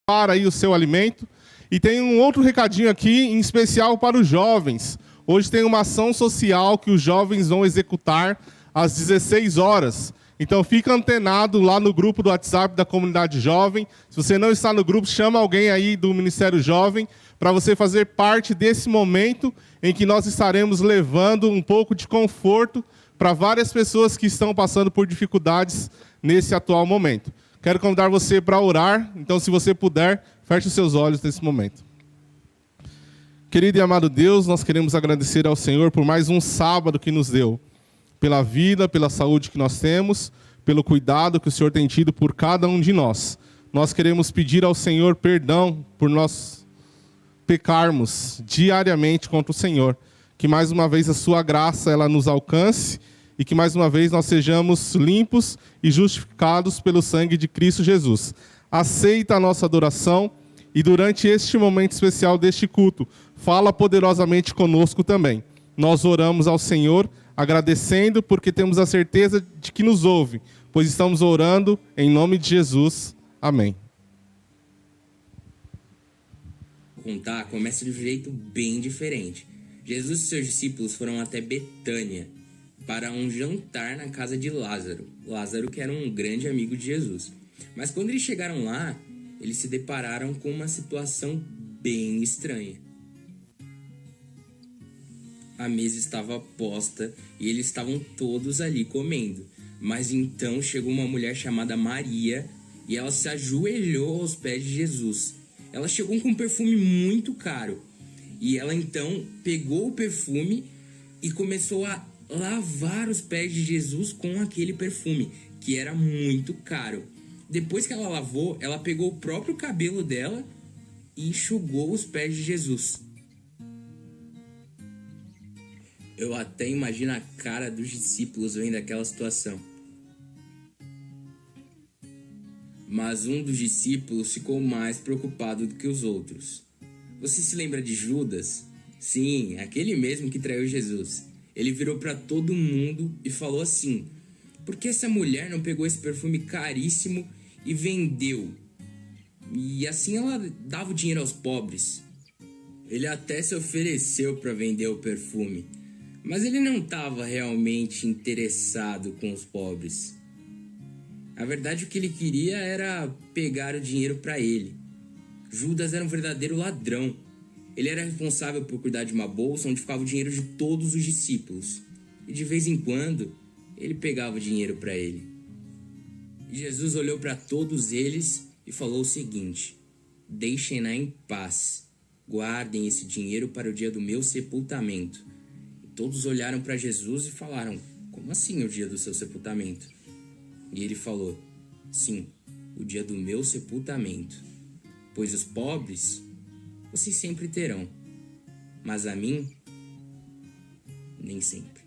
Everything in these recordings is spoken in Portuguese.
Para aí o seu alimento. E tem um outro recadinho aqui, em especial para os jovens. Hoje tem uma ação social que os jovens vão executar às 16 horas. Então fica antenado lá no grupo do WhatsApp da comunidade jovem. Se você não está no grupo, chama alguém aí do Ministério Jovem para você fazer parte desse momento em que nós estaremos levando um pouco de conforto para várias pessoas que estão passando por dificuldades nesse atual momento. Quero convidar você para orar, então se você puder, feche os seus olhos nesse momento. Querido e amado Deus, nós queremos agradecer ao Senhor por mais um sábado que nos deu, pela vida, pela saúde que nós temos, pelo cuidado que o Senhor tem tido por cada um de nós. Nós queremos pedir ao Senhor perdão por nós pecarmos diariamente contra o Senhor, que mais uma vez a sua graça ela nos alcance e que mais uma vez nós sejamos limpos e justificados pelo sangue de Cristo Jesus. Aceita a nossa adoração e durante este momento especial deste culto, fala poderosamente conosco também. Nós oramos ao Senhor, agradecendo porque temos a certeza de que nos ouve, pois estamos orando em nome de Jesus. Amém. Contar começa de um jeito bem diferente. Jesus e seus discípulos foram até Betânia para um jantar na casa de Lázaro. Lázaro que era um grande amigo de Jesus. Mas quando eles chegaram lá, eles se depararam com uma situação bem estranha. A mesa estava posta e eles estavam todos ali comendo. Mas então chegou uma mulher chamada Maria e ela se ajoelhou aos pés de Jesus. Ela chegou com um perfume muito caro. E ela então pegou o perfume e começou a lavar os pés de Jesus com aquele perfume, que era muito caro. Depois que ela lavou, ela pegou o próprio cabelo dela e enxugou os pés de Jesus. Eu até imagino a cara dos discípulos vendo aquela situação. Mas um dos discípulos ficou mais preocupado do que os outros. Você se lembra de Judas? Sim, aquele mesmo que traiu Jesus. Ele virou para todo mundo e falou assim: por que essa mulher não pegou esse perfume caríssimo e vendeu? E assim ela dava o dinheiro aos pobres. Ele até se ofereceu para vender o perfume, mas ele não estava realmente interessado com os pobres. Na verdade, o que ele queria era pegar o dinheiro para ele. Judas era um verdadeiro ladrão. Ele era responsável por cuidar de uma bolsa onde ficava o dinheiro de todos os discípulos. E de vez em quando, ele pegava o dinheiro para ele. E Jesus olhou para todos eles e falou o seguinte: deixem-na em paz. Guardem esse dinheiro para o dia do meu sepultamento. E todos olharam para Jesus e falaram: como assim o dia do seu sepultamento? E ele falou: sim, o dia do meu sepultamento. Pois os pobres vocês sempre terão, mas a mim, nem sempre.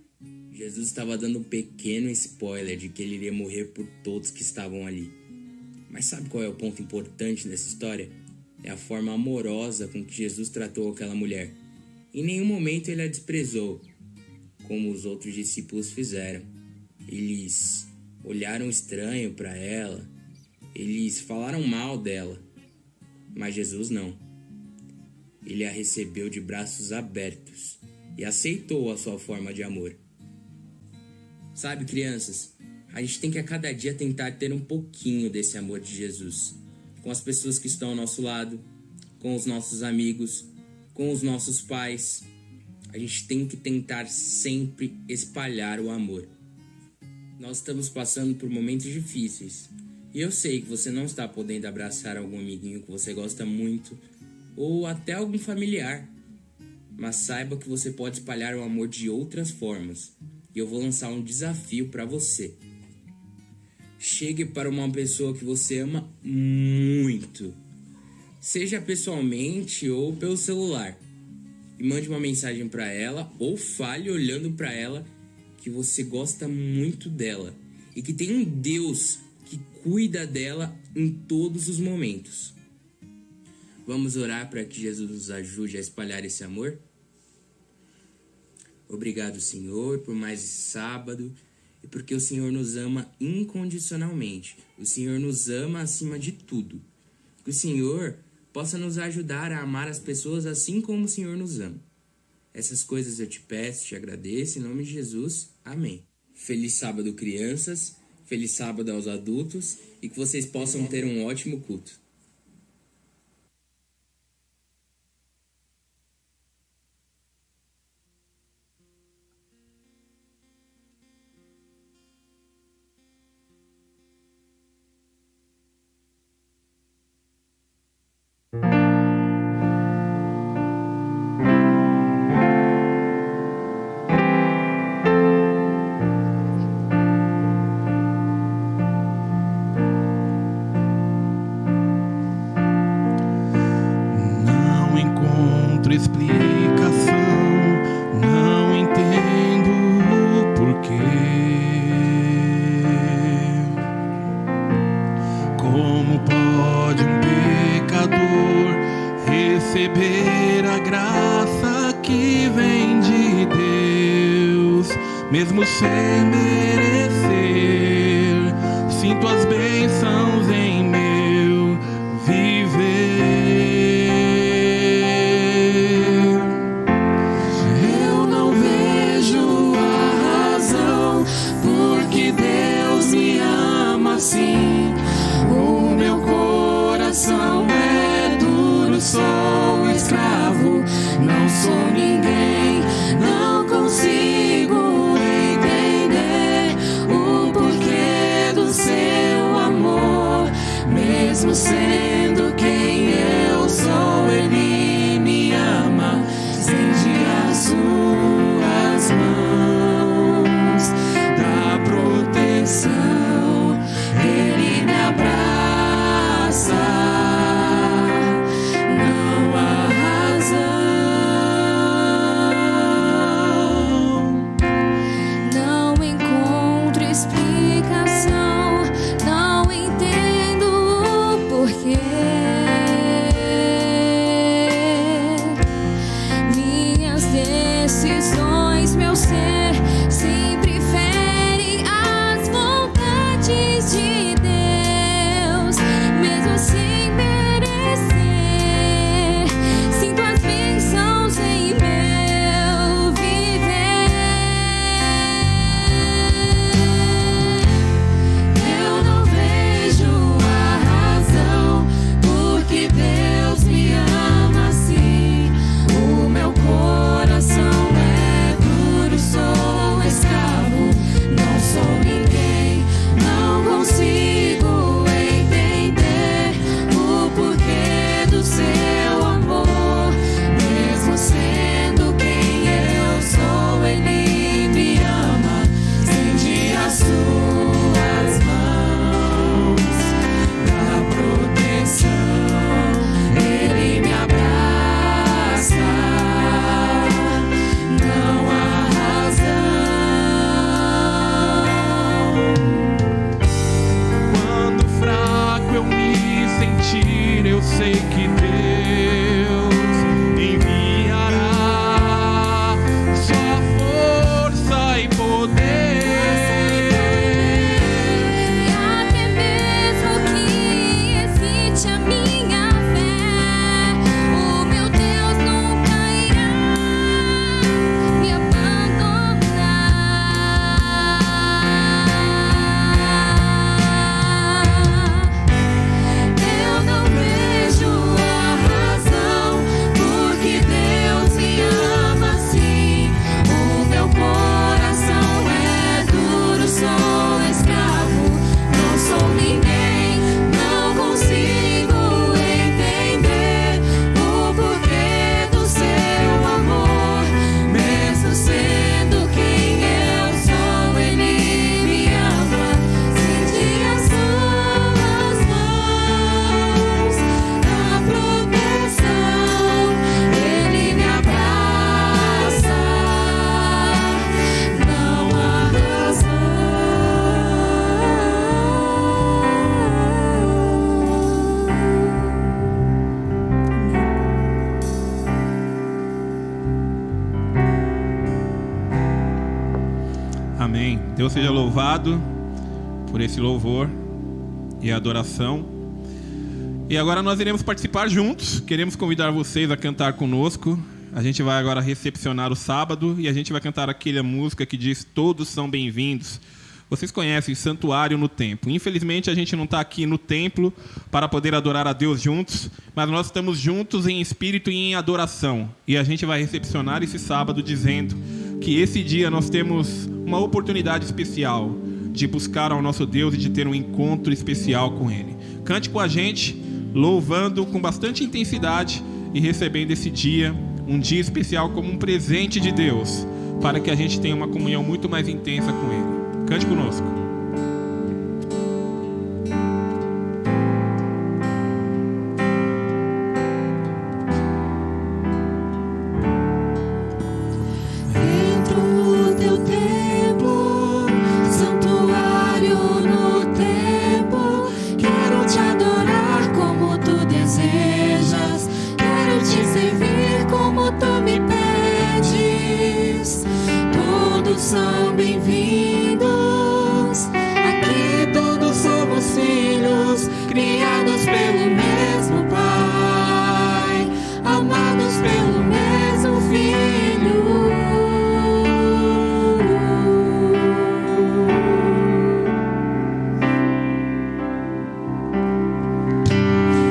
Jesus estava dando um pequeno spoiler de que ele iria morrer por todos que estavam ali. Mas sabe qual é o ponto importante dessa história? É a forma amorosa com que Jesus tratou aquela mulher. Em nenhum momento ele a desprezou, como os outros discípulos fizeram. Eles olharam estranho para ela, eles falaram mal dela, mas Jesus não. Ele a recebeu de braços abertos e aceitou a sua forma de amor. Sabe, crianças, a gente tem que a cada dia tentar ter um pouquinho desse amor de Jesus, com as pessoas que estão ao nosso lado, com os nossos amigos, com os nossos pais. A gente tem que tentar sempre espalhar o amor. Nós estamos passando por momentos difíceis e eu sei que você não está podendo abraçar algum amiguinho que você gosta muito ou até algum familiar, mas saiba que você pode espalhar o amor de outras formas. E eu vou lançar um desafio para você. Chegue para uma pessoa que você ama muito, seja pessoalmente ou pelo celular, e mande uma mensagem para ela ou fale olhando para ela que você gosta muito dela e que tem um Deus que cuida dela em todos os momentos. Vamos orar para que Jesus nos ajude a espalhar esse amor? Obrigado, Senhor, por mais esse sábado e porque o Senhor nos ama incondicionalmente. O Senhor nos ama acima de tudo. Que o Senhor possa nos ajudar a amar as pessoas assim como o Senhor nos ama. Essas coisas eu te peço, te agradeço, em nome de Jesus. Amém. Feliz sábado, crianças. Feliz sábado aos adultos. E que vocês possam ter um ótimo culto. Receber a graça que vem de Deus, mesmo sem merecer, sinto as bênçãos em meu viver. Eu não vejo a razão porque Deus me ama assim. O meu coração é duro, sou escravo, não sou ninguém, não consigo entender o porquê do seu amor. Mesmo sendo quem eu sou, Ele me ama, estende as suas mãos da proteção, Ele me abraça. Não há razão, não encontro explicação, não entendo o porquê. Minhas decisões, meu ser, sempre ferem as vontades de Deus, mesmo sem merecer. Sinto as bênçãos em meu viver. Eu não vejo a razão porque Deus me ama assim. O meu coração é duro, sou escravo, não sou ninguém, não consigo entender o porquê do seu amor. Mesmo sendo quem eu sou, Ele me ama, estende as suas mãos da proteção, Ele me abraça. Não há razão. Quando fraco eu me sentir, eu sei que Deus enviará sua força e poder. E até mesmo que hesite a minha fé, o meu Deus nunca irá me abandonar. Eu não vejo a razão porque Deus me ama assim. O meu coração é duro, sou escravo, não sou ninguém, não consigo entender o porquê do seu amor. Mesmo sendo quem eu sou, Ele me ama, estende as suas mãos da proteção, Ele me abraça. Não há razão. Amém. Deus seja louvado por esse louvor e adoração. E agora nós iremos participar juntos. Queremos convidar vocês a cantar conosco. A gente vai agora recepcionar o sábado e a gente vai cantar aquela música que diz: todos são bem-vindos. Vocês conhecem Santuário no Templo. Infelizmente, a gente não está aqui no templo para poder adorar a Deus juntos, mas nós estamos juntos em espírito e em adoração. E a gente vai recepcionar esse sábado dizendo que esse dia nós temos uma oportunidade especial de buscar ao nosso Deus e de ter um encontro especial com Ele. Cante com a gente, louvando com bastante intensidade e recebendo esse dia, um dia especial como um presente de Deus, para que a gente tenha uma comunhão muito mais intensa com Ele. Cante conosco. Entro no teu templo, santuário no templo. Quero te adorar como tu desejas. Quero te servir como tu me pedes. Todos são bem-vindos. Aqui todos somos filhos, criados pelo mesmo Pai, amados pelo mesmo Filho.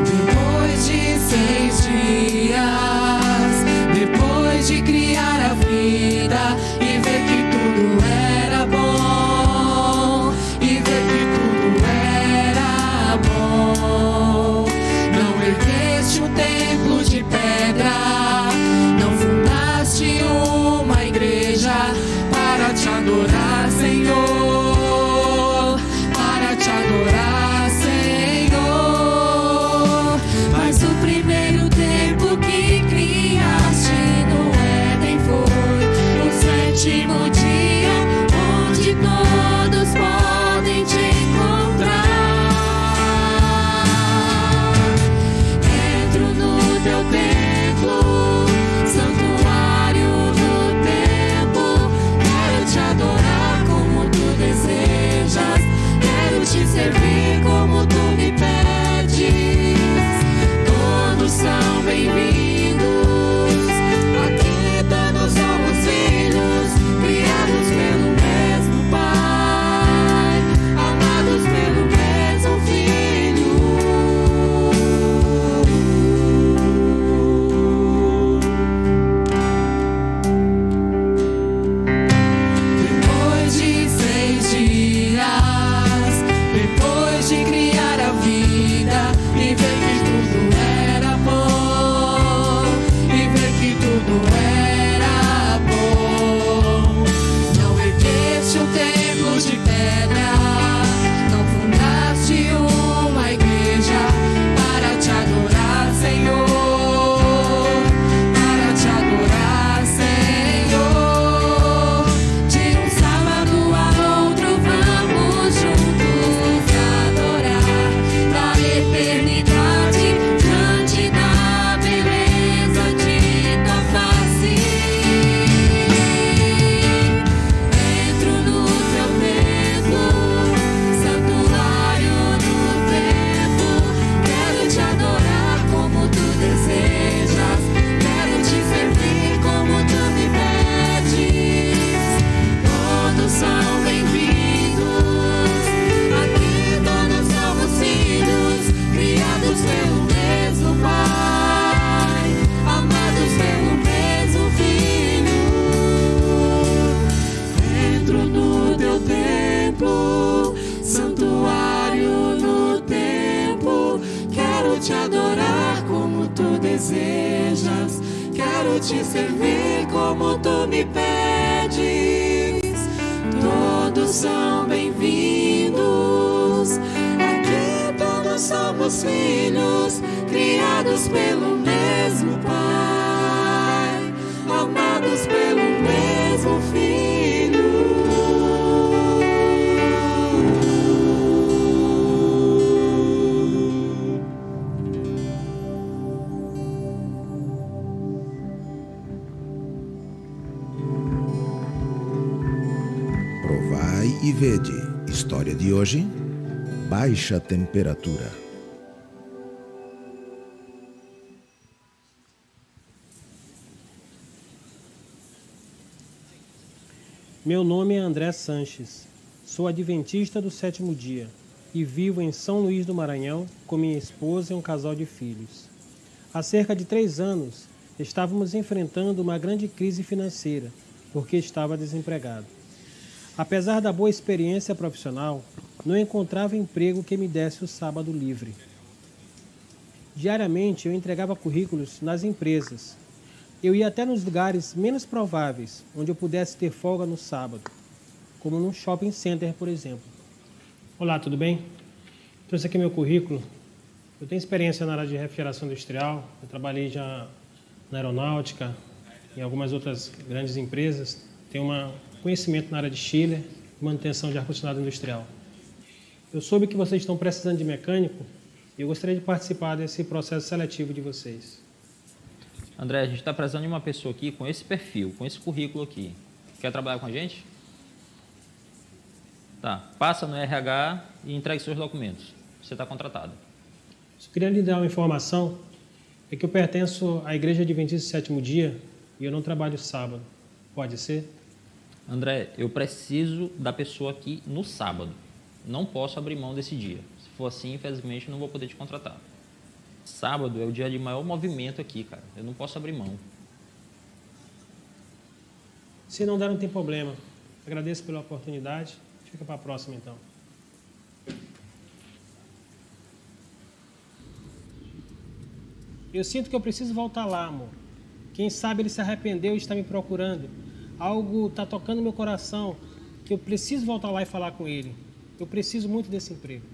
Depois de 6 dias, depois de criar a vida e ver que tudo era bom, e ver que tudo era bom, não ergueste um templo de pedra, não fundaste uma igreja para te adorar, Senhor, para te adorar, Senhor. Mas o primeiro templo que criaste no Éden foi o 7º dia, onde todos podem te encontrar. Entro no teu templo, santuário no templo. Quero te adorar como tu desejas. Quero te servir como tu me pedes. Todos são bem-vindos. Aqui todos somos filhos, criados pelo mesmo Pai, amados pelo mesmo Filho. Depois de 6 dias, depois de criar a vida e ver que tudo era bom, e ver que tudo era bom, não ergueste um templo de pedra, não fundaste uma igreja para te adorar, Senhor, para te adorar, Senhor. De um sábado a outro vamos juntos adorar da eternidade diante da beleza de tua face. Entro no teu templo, santuário no templo. Quero te adorar como tu desejas. Quero te servir como tu me pedes. Todos são bem-vindos. Aqui todos somos filhos, criados pelo mesmo Pai, amados pelo mesmo Filho. Entro no teu templo, santuário no templo. Quero te adorar como tu desejas. Quero te servir como tu me pedes. Todos são bem-vindos. Aqui todos somos filhos, criados pelo mesmo Pai, amados pelo mesmo Filho. Provai e vede. História de hoje: baixa temperatura. Meu nome é André Sanches. Sou adventista do 7º dia e vivo em São Luís do Maranhão com minha esposa e um casal de filhos. Há cerca de 3 anos, estávamos enfrentando uma grande crise financeira porque estava desempregado. Apesar da boa experiência profissional, não encontrava emprego que me desse o sábado livre. Diariamente eu entregava currículos nas empresas. Eu ia até nos lugares menos prováveis, onde eu pudesse ter folga no sábado, como num shopping center, por exemplo. Olá, tudo bem? Trouxe aqui meu currículo. Eu tenho experiência na área de refrigeração industrial, eu trabalhei já na aeronáutica, em algumas outras grandes empresas. Tenho conhecimento na área de chiller e manutenção de ar-condicionado industrial. Eu soube que vocês estão precisando de mecânico e eu gostaria de participar desse processo seletivo de vocês. André, a gente está precisando de uma pessoa aqui com esse perfil, com esse currículo aqui. Quer trabalhar com a gente? Tá, passa no RH e entregue seus documentos. Você está contratado. Só queria lhe dar uma informação, é que eu pertenço à Igreja Adventista do 7º dia e eu não trabalho sábado. Pode ser? André, eu preciso da pessoa aqui no sábado. Não posso abrir mão desse dia. Se for assim, infelizmente, eu não vou poder te contratar. Sábado é o dia de maior movimento aqui, cara. Eu não posso abrir mão. Se não der, não tem problema. Agradeço pela oportunidade. Fica para a próxima, então. Eu sinto que eu preciso voltar lá, amor. Quem sabe ele se arrependeu e está me procurando. Algo está tocando meu coração, que eu preciso voltar lá e falar com ele. Eu preciso muito desse emprego.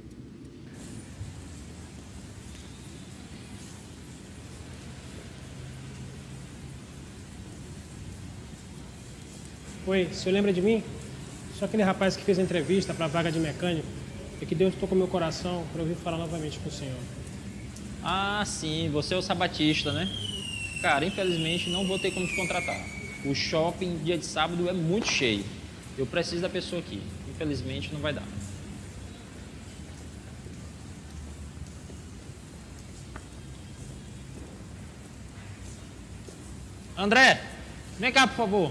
Oi, o senhor lembra de mim? Sou aquele rapaz que fez a entrevista para a vaga de mecânico. É que Deus tocou meu coração para eu vir falar novamente com o senhor. Ah, sim, você é o sabatista, né? Cara, infelizmente não vou ter como te contratar. O shopping dia de sábado é muito cheio. Eu preciso da pessoa aqui. Infelizmente não vai dar. André, vem cá, por favor.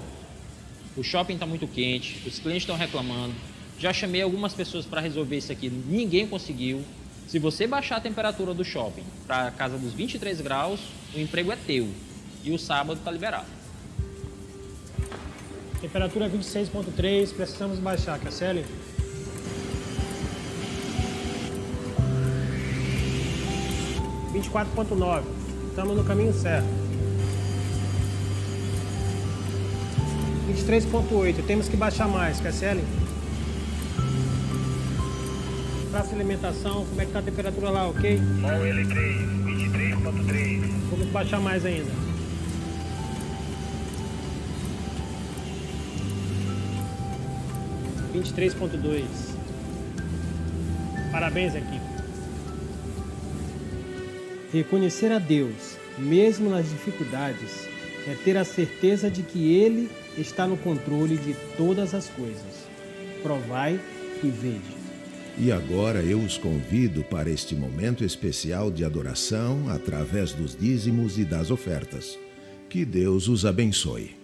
O shopping está muito quente, os clientes estão reclamando. Já chamei algumas pessoas para resolver isso aqui, ninguém conseguiu. Se você baixar a temperatura do shopping para a casa dos 23 graus, o emprego é teu. E o sábado está liberado. Temperatura 26,3, precisamos baixar, Cassiele. – 24,9, estamos no caminho certo. 23,8, temos que baixar mais, Cassiele. Praça de alimentação, como é que está a temperatura lá, ok? Bom, L3, 23,3. Vamos baixar mais ainda. – 23,2. Parabéns, equipe. Reconhecer a Deus, mesmo nas dificuldades, é ter a certeza de que Ele está no controle de todas as coisas. Provai e vede. E agora eu os convido para este momento especial de adoração através dos dízimos e das ofertas. Que Deus os abençoe.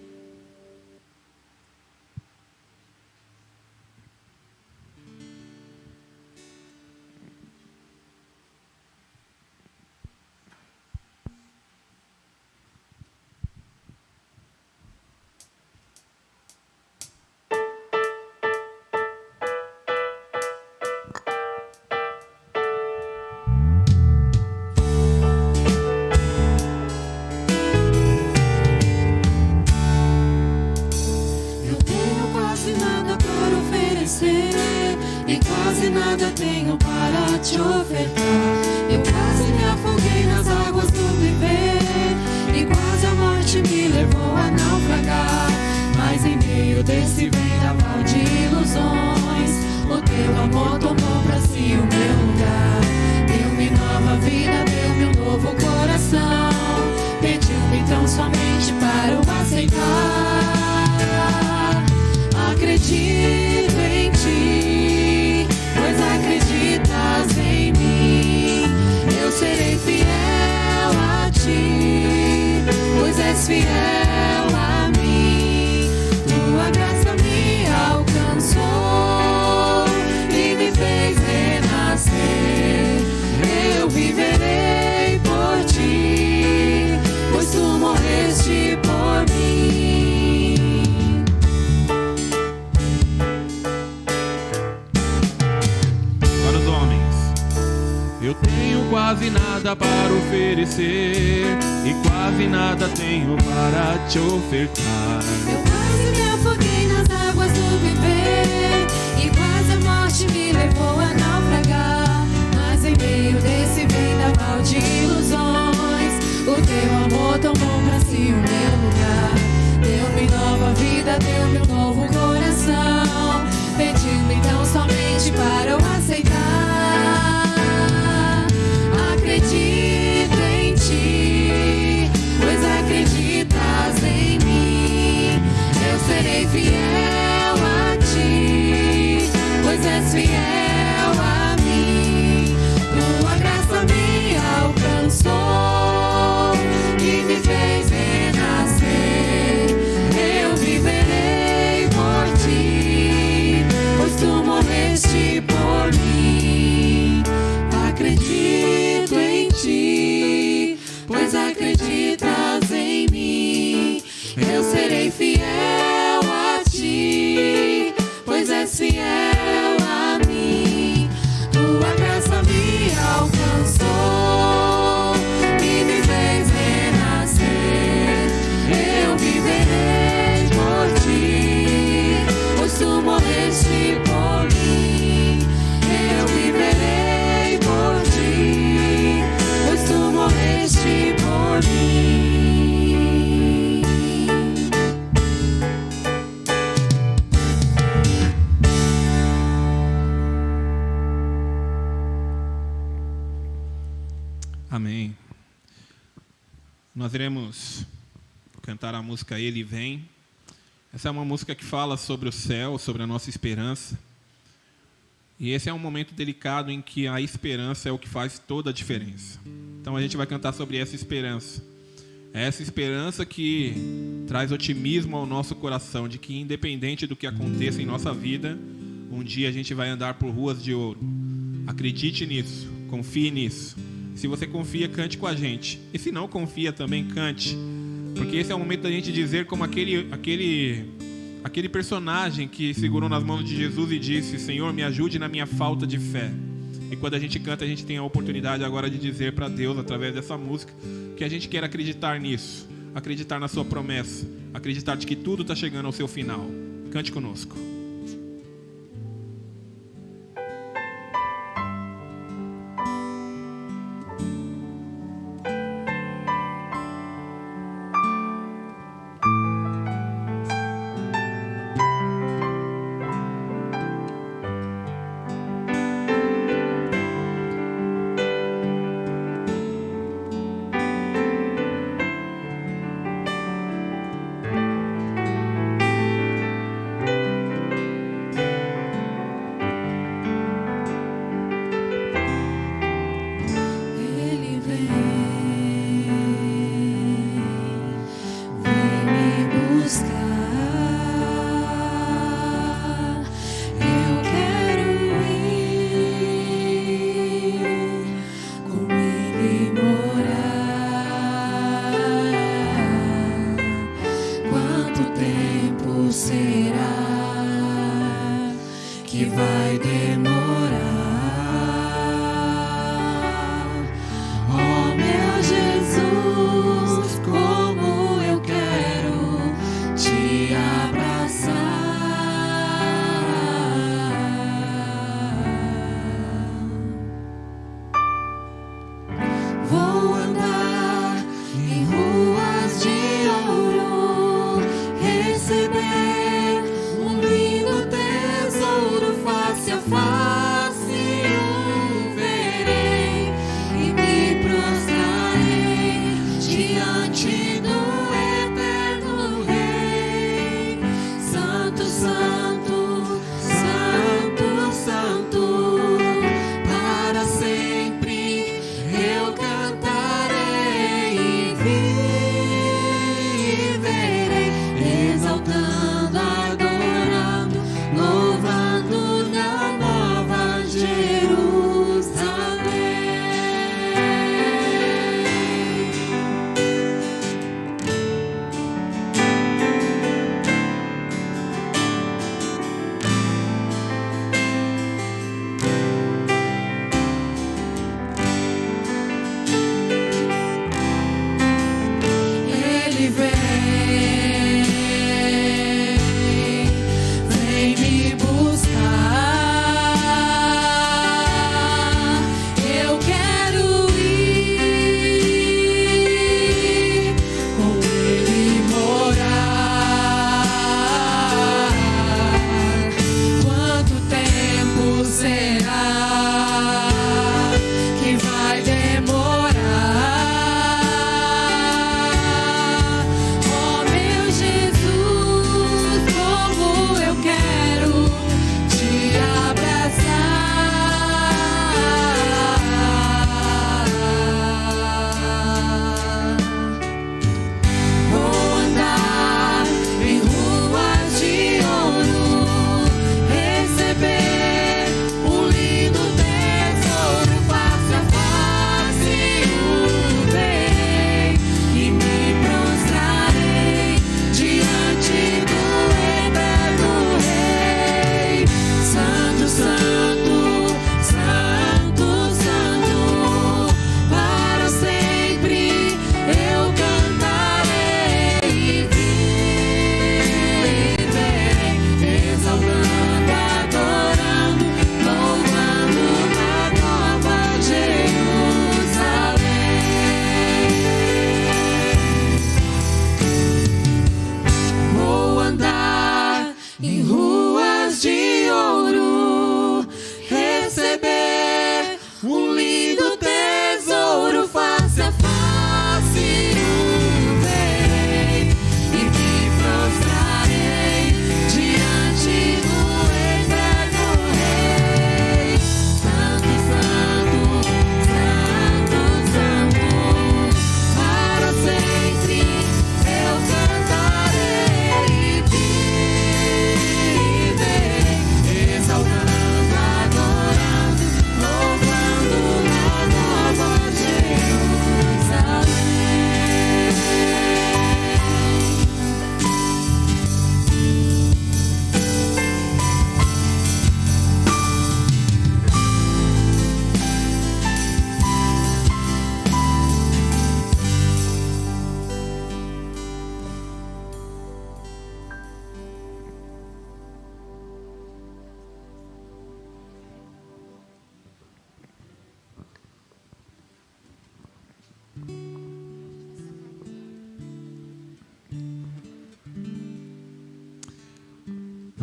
E quase nada tenho para te ofertar. Eu quase me afoguei nas águas do viver, e quase a morte me levou a naufragar. Mas em meio desse vendaval de ilusões, o teu amor tomou pra si o meu lugar. Deu-me nova vida, deu-me um novo coração. Pediu-me então somente para o aceitar. Acredito em ti, pois acreditas em mim. Eu serei fiel a ti, pois és fiel a mim. Tua graça me quase nada para oferecer e quase nada tenho para te ofertar. Eu quase me afoguei nas águas do viver e quase a morte me levou a naufragar. Mas em meio desse vendaval de ilusões, o teu amor tomou pra si o meu lugar. Deu-me nova vida, deu-me um novo coração, pedindo então somente para eu aceitar. Acredito em ti, pois acreditas em mim. Eu serei fiel a ti, pois és fiel a mim. Tua graça me alcançou e me fez renascer. Eu viverei por ti, pois tu morreste por mim. Acredito em ti, pois acreditas em mim. Eu serei fiel a ti, pois és fiel a mim. Tua graça me alcançou e me fez renascer. Eu viverei por ti, pois tu morreste por mim. Eu viverei por ti, pois tu morreste por mim. Amém. Nós iremos cantar a música Ele Vem. Essa é uma música que fala sobre o céu, sobre a nossa esperança. E esse é um momento delicado em que a esperança é o que faz toda a diferença. Então a gente vai cantar sobre essa esperança. É essa esperança que traz otimismo ao nosso coração, de que independente do que aconteça em nossa vida, um dia a gente vai andar por ruas de ouro. Acredite nisso, confie nisso. Se você confia, cante com a gente. E se não confia também, cante. Porque esse é o momento da gente dizer como aquele personagem que segurou nas mãos de Jesus e disse: Senhor, me ajude na minha falta de fé. E quando a gente canta, a gente tem a oportunidade agora de dizer para Deus, através dessa música, que a gente quer acreditar nisso, acreditar na sua promessa, acreditar de que tudo está chegando ao seu final. Cante conosco. Ele vem me buscar. Eu quero ir com Ele morar. Quanto tempo será que vai demorar? Oh, meu Jesus, como eu quero te abraçar. Vou andar em ruas de ouro, receber um lindo tesouro face a face.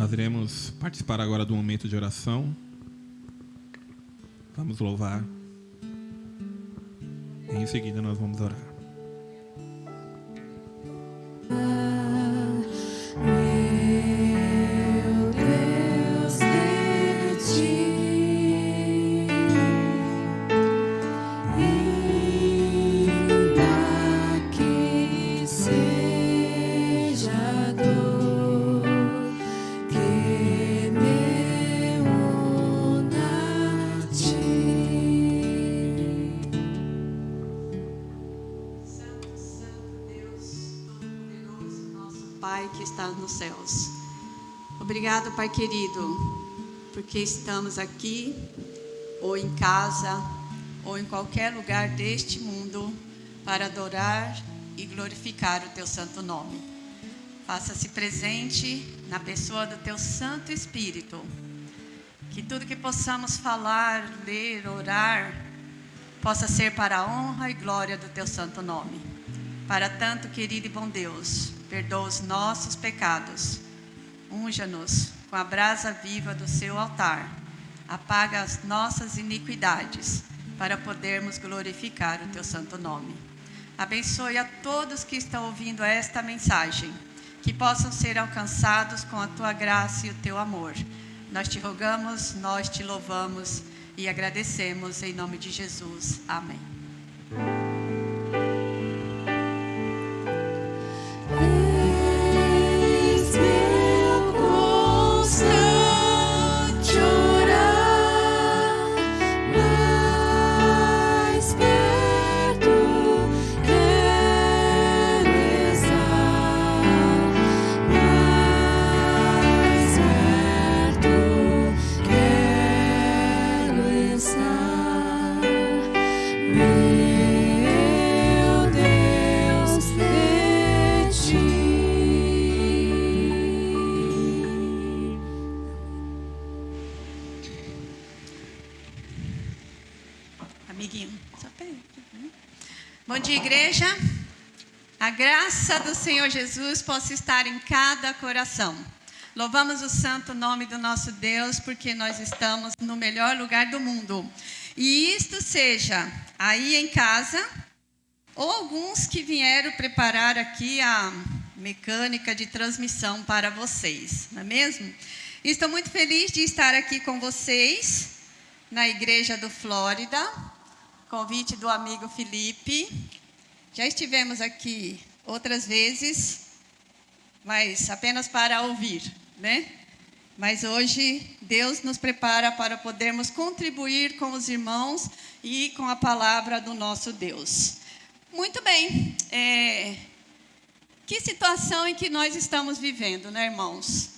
Nós iremos participar agora do momento de oração. Vamos louvar. E em seguida nós vamos orar. Meu Deus, de ti, ainda que seja dor que me una a ti. Santo, Santo Deus, Todo-Poderoso, nosso Pai que está nos céus. Obrigado, Pai querido, porque estamos aqui, ou em casa, ou em qualquer lugar deste mundo, para adorar e glorificar o Teu santo nome. Faça-se presente na pessoa do Teu Santo Espírito. Que tudo que possamos falar, ler, orar, possa ser para a honra e glória do Teu santo nome. Para tanto, querido e bom Deus, perdoa os nossos pecados. Unja-nos com a brasa viva do Seu altar. Apaga as nossas iniquidades, para podermos glorificar o Teu santo nome. Abençoe a todos que estão ouvindo esta mensagem, que possam ser alcançados com a Tua graça e o Teu amor. Nós te rogamos, nós te louvamos e agradecemos em nome de Jesus. Amém. És meu constante orar, mais perto quero estar, mais perto quero estar, meu Deus, de ti. Amiguinho, só peraí. Bom dia, igreja. A graça do Senhor Jesus possa estar em cada coração. Louvamos o santo nome do nosso Deus, porque nós estamos no melhor lugar do mundo. E isto seja aí em casa, ou alguns que vieram preparar aqui a mecânica de transmissão para vocês, não é mesmo? Estou muito feliz de estar aqui com vocês na Igreja do Flórida, convite do amigo Felipe. Já estivemos aqui outras vezes, mas apenas para ouvir, né? Mas hoje Deus nos prepara para podermos contribuir com os irmãos e com a palavra do nosso Deus. Muito bem, que situação em que nós estamos vivendo, né, irmãos?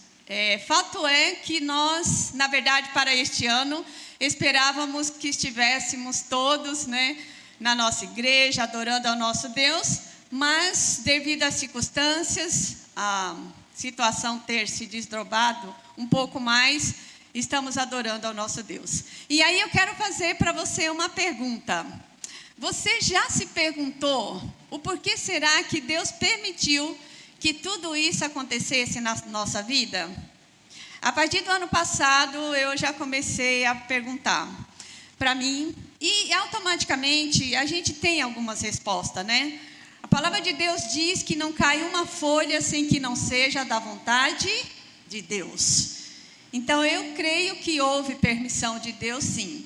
Fato é que nós, na verdade, para este ano, esperávamos que estivéssemos todos, né, na nossa igreja, adorando ao nosso Deus, mas devido às circunstâncias, a situação ter se desdobrado um pouco mais, estamos adorando ao nosso Deus. E aí eu quero fazer para você uma pergunta. Você já se perguntou o porquê será que Deus permitiu que tudo isso acontecesse na nossa vida? A partir do ano passado, eu já comecei a perguntar para mim, e automaticamente a gente tem algumas respostas, né? A palavra de Deus diz que não cai uma folha sem que não seja da vontade de Deus. Então, eu creio que houve permissão de Deus, sim.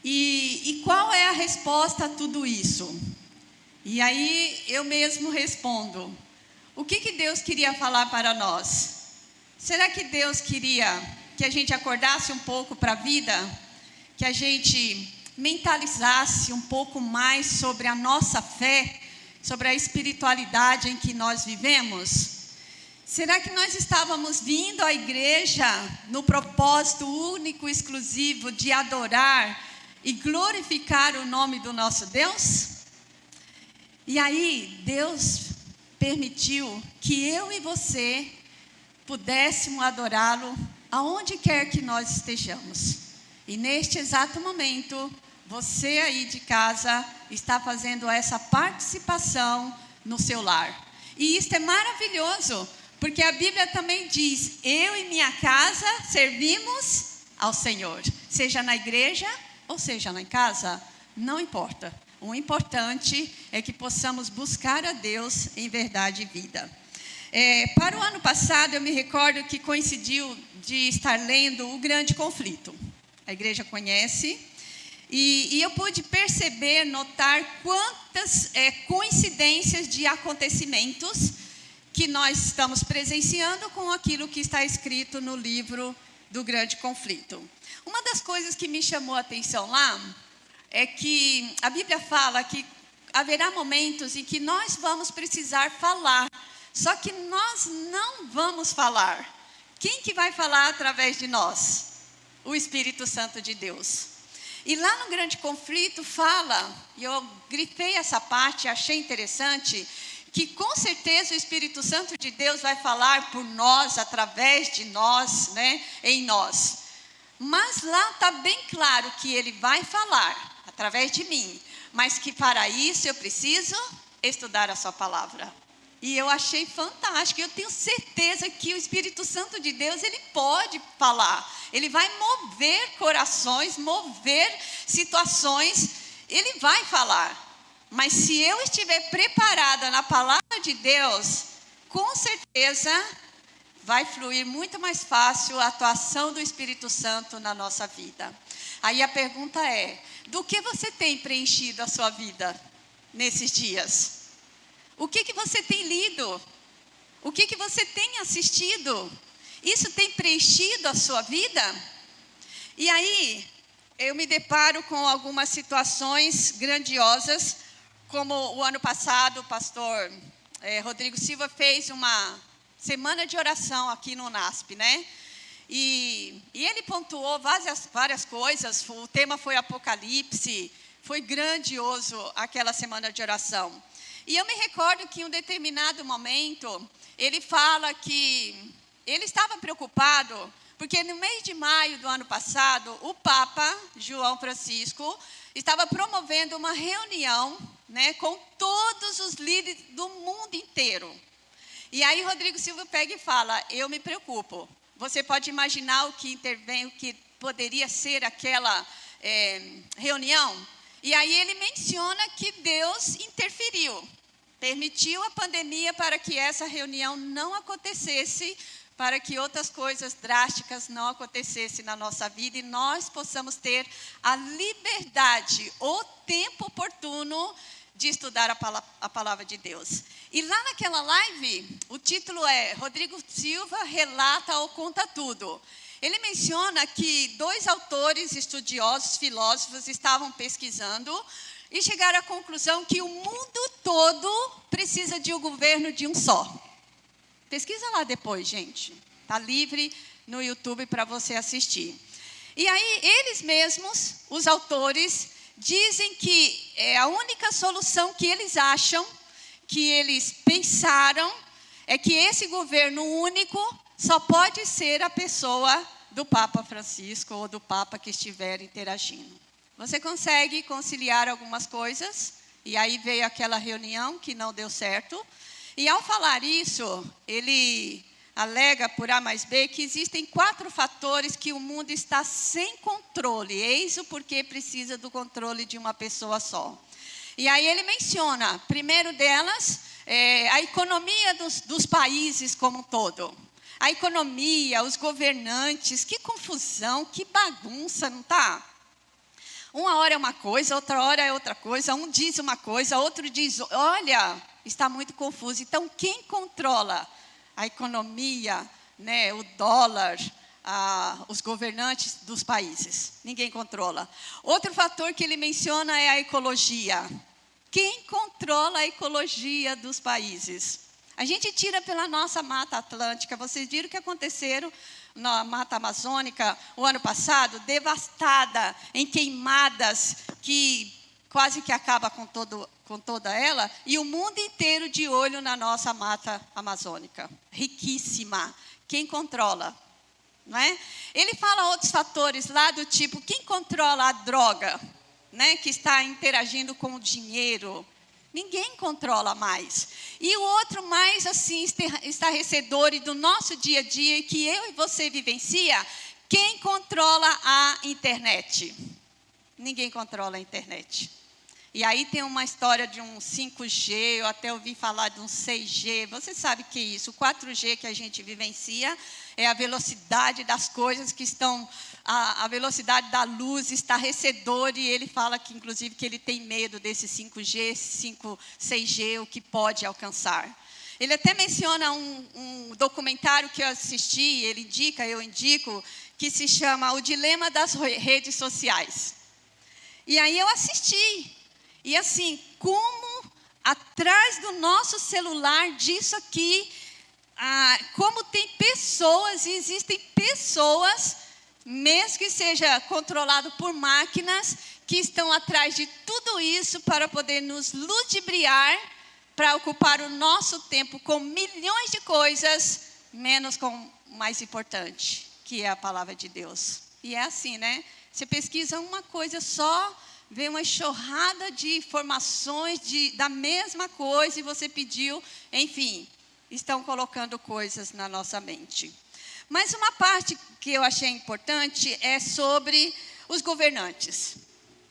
E qual é a resposta a tudo isso? E aí, eu mesmo respondo. O que Deus queria falar para nós? Será que Deus queria que a gente acordasse um pouco para a vida? Que a gente mentalizasse um pouco mais sobre a nossa fé? Sobre a espiritualidade em que nós vivemos? Será que nós estávamos vindo à igreja no propósito único e exclusivo de adorar e glorificar o nome do nosso Deus? E aí, Deus permitiu que eu e você pudéssemos adorá-lo aonde quer que nós estejamos. E neste exato momento, você aí de casa está fazendo essa participação no seu lar. E isso é maravilhoso, Porque a Bíblia também diz: eu e minha casa servimos ao Senhor. Seja na igreja ou seja lá em casa, não importa. O importante é que possamos buscar a Deus em verdade e vida. Para o ano passado, eu me recordo que coincidiu de estar lendo O Grande Conflito. A igreja conhece. E eu pude perceber, notar quantas coincidências de acontecimentos que nós estamos presenciando com aquilo que está escrito no livro do Grande Conflito. Uma das coisas que me chamou a atenção lá é que a Bíblia fala que haverá momentos em que nós vamos precisar falar, só que nós não vamos falar. Quem que vai falar através de nós? O Espírito Santo de Deus. E lá no Grande Conflito fala, e eu grifei essa parte, achei interessante, que com certeza o Espírito Santo de Deus vai falar por nós, através de nós, né, em nós. Mas lá está bem claro que ele vai falar através de mim, mas que para isso eu preciso estudar a sua palavra. E eu achei fantástico, eu tenho certeza que o Espírito Santo de Deus, ele pode falar, ele vai mover corações, mover situações, ele vai falar. Mas se eu estiver preparada na palavra de Deus, com certeza vai fluir muito mais fácil a atuação do Espírito Santo na nossa vida. Aí a pergunta é: do que você tem preenchido a sua vida nesses dias? O que você tem lido? O que você tem assistido? Isso tem preenchido a sua vida? E aí, eu me deparo com algumas situações grandiosas, como o ano passado o pastor Rodrigo Silva fez uma semana de oração aqui no NASP, né? E ele pontuou várias coisas, o tema foi Apocalipse, foi grandioso aquela semana de oração. E eu me recordo que em um determinado momento, ele fala que ele estava preocupado, porque no mês de maio do ano passado, o Papa João Francisco estava promovendo uma reunião, né, com todos os líderes do mundo inteiro. E aí Rodrigo Silva pega e fala: eu me preocupo. Você pode imaginar o que poderia ser aquela reunião? E aí ele menciona que Deus interferiu, permitiu a pandemia para que essa reunião não acontecesse, para que outras coisas drásticas não acontecessem na nossa vida e nós possamos ter a liberdade, o tempo oportuno de estudar a palavra de Deus. E lá naquela live, o título é Rodrigo Silva relata ou conta tudo. Ele menciona que 2 autores estudiosos, filósofos, estavam pesquisando e chegaram à conclusão que o mundo todo precisa de um governo de um só. Pesquisa lá depois, gente. Está livre no YouTube para você assistir. E aí, eles mesmos, os autores, dizem que a única solução que eles acham, que eles pensaram, é que esse governo único só pode ser a pessoa do Papa Francisco ou do Papa que estiver interagindo. Você consegue conciliar algumas coisas, e aí veio aquela reunião que não deu certo. E ao falar isso, ele alega por A mais B que existem 4 fatores que o mundo está sem controle. Eis o porquê precisa do controle de uma pessoa só. E aí ele menciona, primeiro delas, a economia dos países como um todo. A economia, os governantes, que confusão, que bagunça, não está? Uma hora é uma coisa, outra hora é outra coisa. Um diz uma coisa, outro diz, olha, está muito confuso. Então, quem controla a economia, né, o dólar, os governantes dos países? Ninguém controla. Outro fator que ele menciona é a ecologia. Quem controla a ecologia dos países? A gente tira pela nossa Mata Atlântica. Vocês viram o que aconteceu na Mata Amazônica o ano passado? Devastada, em queimadas, que quase que acaba com toda ela. E o mundo inteiro de olho na nossa Mata Amazônica. Riquíssima. Quem controla? Não é? Ele fala outros fatores lá do tipo, quem controla a droga, né, que está interagindo com o dinheiro? Ninguém controla mais. E o outro mais assim estarrecedor e do nosso dia a dia, que eu e você vivencia, quem controla a internet? Ninguém controla a internet. E aí tem uma história de um 5G, eu até ouvi falar de um 6G. Você sabe o que é isso? O 4G que a gente vivencia é a velocidade das coisas que estão... A velocidade da luz estarrecedora, e ele fala que, inclusive, que ele tem medo desse 5G, 6G, o que pode alcançar. Ele até menciona um documentário que eu assisti, eu indico, que se chama O Dilema das Redes Sociais. E aí eu assisti. E assim, como atrás do nosso celular disso aqui, como tem pessoas, e existem pessoas, mesmo que seja controlado por máquinas, que estão atrás de tudo isso para poder nos ludibriar, para ocupar o nosso tempo com milhões de coisas, menos com o mais importante, que é a palavra de Deus. E é assim, né? Você pesquisa uma coisa só, vê uma enxurrada de informações da mesma coisa, e você pediu, enfim, estão colocando coisas na nossa mente. Mas uma parte que eu achei importante é sobre os governantes.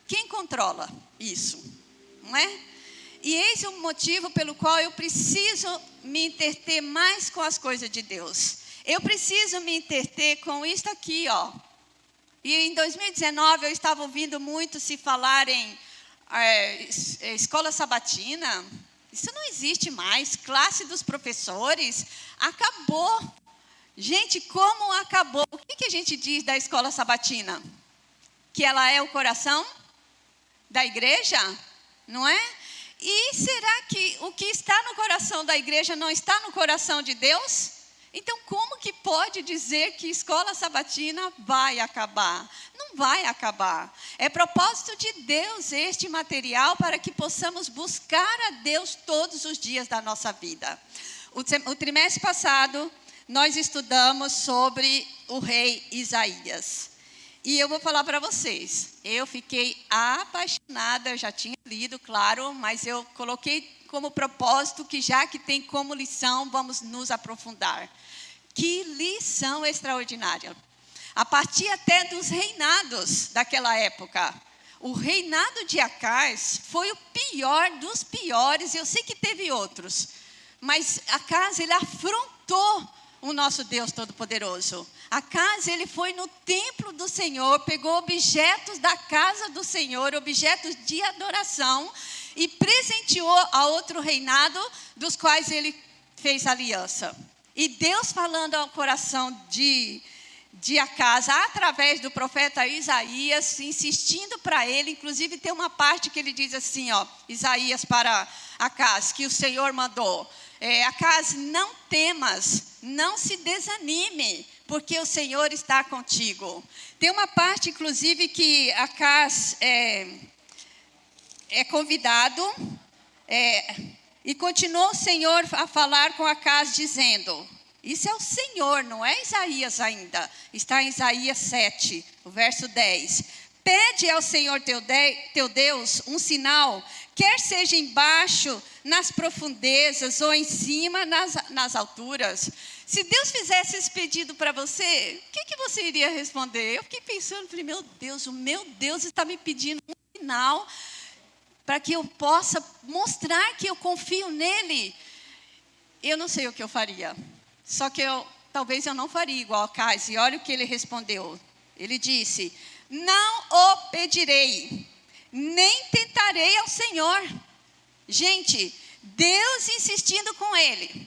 Quem controla isso? Não é? E eis o motivo pelo qual eu preciso me entreter mais com as coisas de Deus. Eu preciso me entreter com isso aqui, ó. E em 2019 eu estava ouvindo muito se falar em escola sabatina. Isso não existe mais. Classe dos professores acabou. Gente, como acabou? O que a gente diz da escola sabatina? Que ela é o coração da igreja, não é? E será que o que está no coração da igreja não está no coração de Deus? Então, como que pode dizer que escola sabatina vai acabar? Não vai acabar. É propósito de Deus este material para que possamos buscar a Deus todos os dias da nossa vida. O trimestre passado, nós estudamos sobre o rei Isaías. E eu vou falar para vocês, eu fiquei apaixonada, eu já tinha lido, claro, mas eu coloquei como propósito que já que tem como lição, vamos nos aprofundar. Que lição extraordinária. A partir até dos reinados daquela época. O reinado de Acaz foi o pior dos piores, eu sei que teve outros, mas Acaz, ele afrontou o nosso Deus Todo-Poderoso. Acaz, ele foi no templo do Senhor, pegou objetos da casa do Senhor, objetos de adoração, e presenteou a outro reinado, dos quais ele fez aliança. E Deus falando ao coração de Acaz, através do profeta Isaías, insistindo para ele, inclusive tem uma parte que ele diz assim, ó, Isaías para Acaz, que o Senhor mandou. Acaz, não temas, não se desanime, porque o Senhor está contigo. Tem uma parte, inclusive, que Acaz é convidado, e continuou o Senhor a falar com Acaz, dizendo, isso é o Senhor, não é Isaías ainda, está em Isaías 7, o verso 10. Pede ao Senhor teu Deus um sinal, quer seja embaixo, nas profundezas, ou em cima, nas alturas. Se Deus fizesse esse pedido para você, o que você iria responder? Eu fiquei pensando, falei, meu Deus, o meu Deus está me pedindo um sinal, para que eu possa mostrar que eu confio nele. Eu não sei o que eu faria. Só que talvez eu não faria igual a Acaz. E olha o que ele respondeu. Ele disse, não o pedirei, nem tentarei ao Senhor. Gente, Deus insistindo com ele.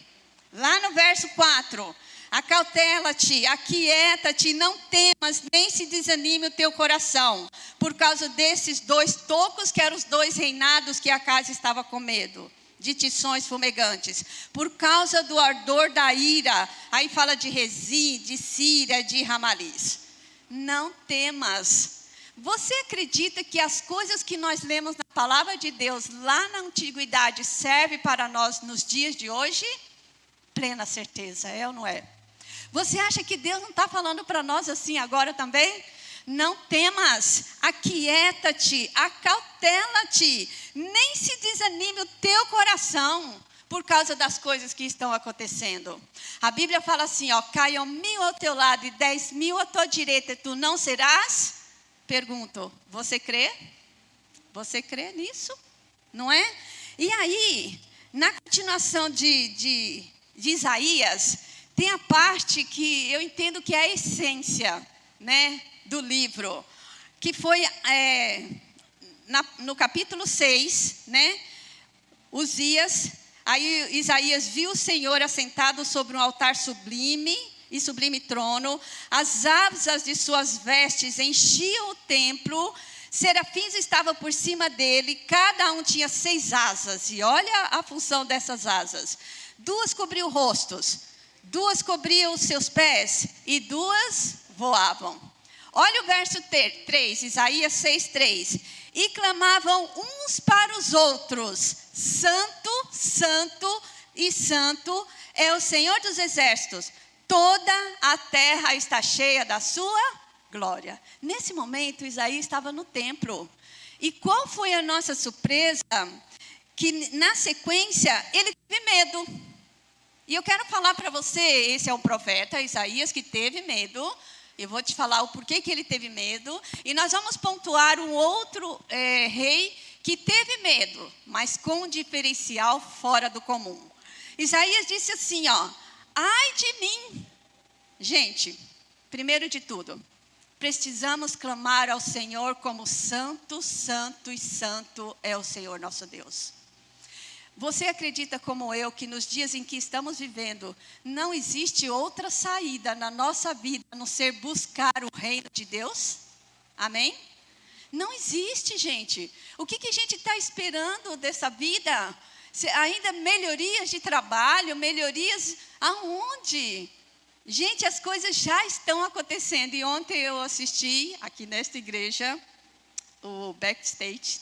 Lá no verso 4, acautela-te, aquieta-te, não temas, nem se desanime o teu coração, por causa desses dois tocos, que eram os dois reinados que Acaz estava com medo, de tições fumegantes, por causa do ardor da ira, aí fala de Rezim, de Síria, de Ramalis. Não temas. Você acredita que as coisas que nós lemos na palavra de Deus, lá na antiguidade, servem para nós nos dias de hoje? Plena certeza, é ou não é? Você acha que Deus não está falando para nós assim agora também? não temas, aquieta-te, acautela-te, nem se desanime o teu coração por causa das coisas que estão acontecendo. A Bíblia fala assim, ó, caiam 1000 ao teu lado e 10.000 à tua direita, e tu não serás? Pergunto, você crê? Você crê nisso? Não é? E aí, na continuação de Isaías, tem a parte que eu entendo que é a essência, né, do livro, que foi no capítulo 6, né, aí Isaías viu o Senhor assentado sobre um altar sublime e sublime trono, as asas de suas vestes enchiam o templo, serafins estavam por cima dele, cada um tinha 6 asas, e olha a função dessas asas, 2 cobriam rostos, 2 cobriam os seus pés, e 2 voavam. Olha o verso 3, Isaías 6:3. E clamavam uns para os outros, Santo, Santo e Santo é o Senhor dos Exércitos, toda a terra está cheia da sua glória. Nesse momento, Isaías estava no templo. E qual foi a nossa surpresa? Que na sequência, ele teve medo. E eu quero falar para você, esse é um profeta, Isaías, que teve medo. Eu vou te falar o porquê que ele teve medo. E nós vamos pontuar um outro rei que teve medo, mas com um diferencial fora do comum. Isaías disse assim, ó, ai de mim. Gente, primeiro de tudo, precisamos clamar ao Senhor como santo, santo e santo é o Senhor nosso Deus. Você acredita como eu que nos dias em que estamos vivendo, não existe outra saída na nossa vida a não ser buscar o reino de Deus? Amém? Não existe, gente. O que a gente está esperando dessa vida? Ainda melhorias de trabalho, melhorias aonde? Gente, as coisas já estão acontecendo. E ontem eu assisti, aqui nesta igreja, o backstage,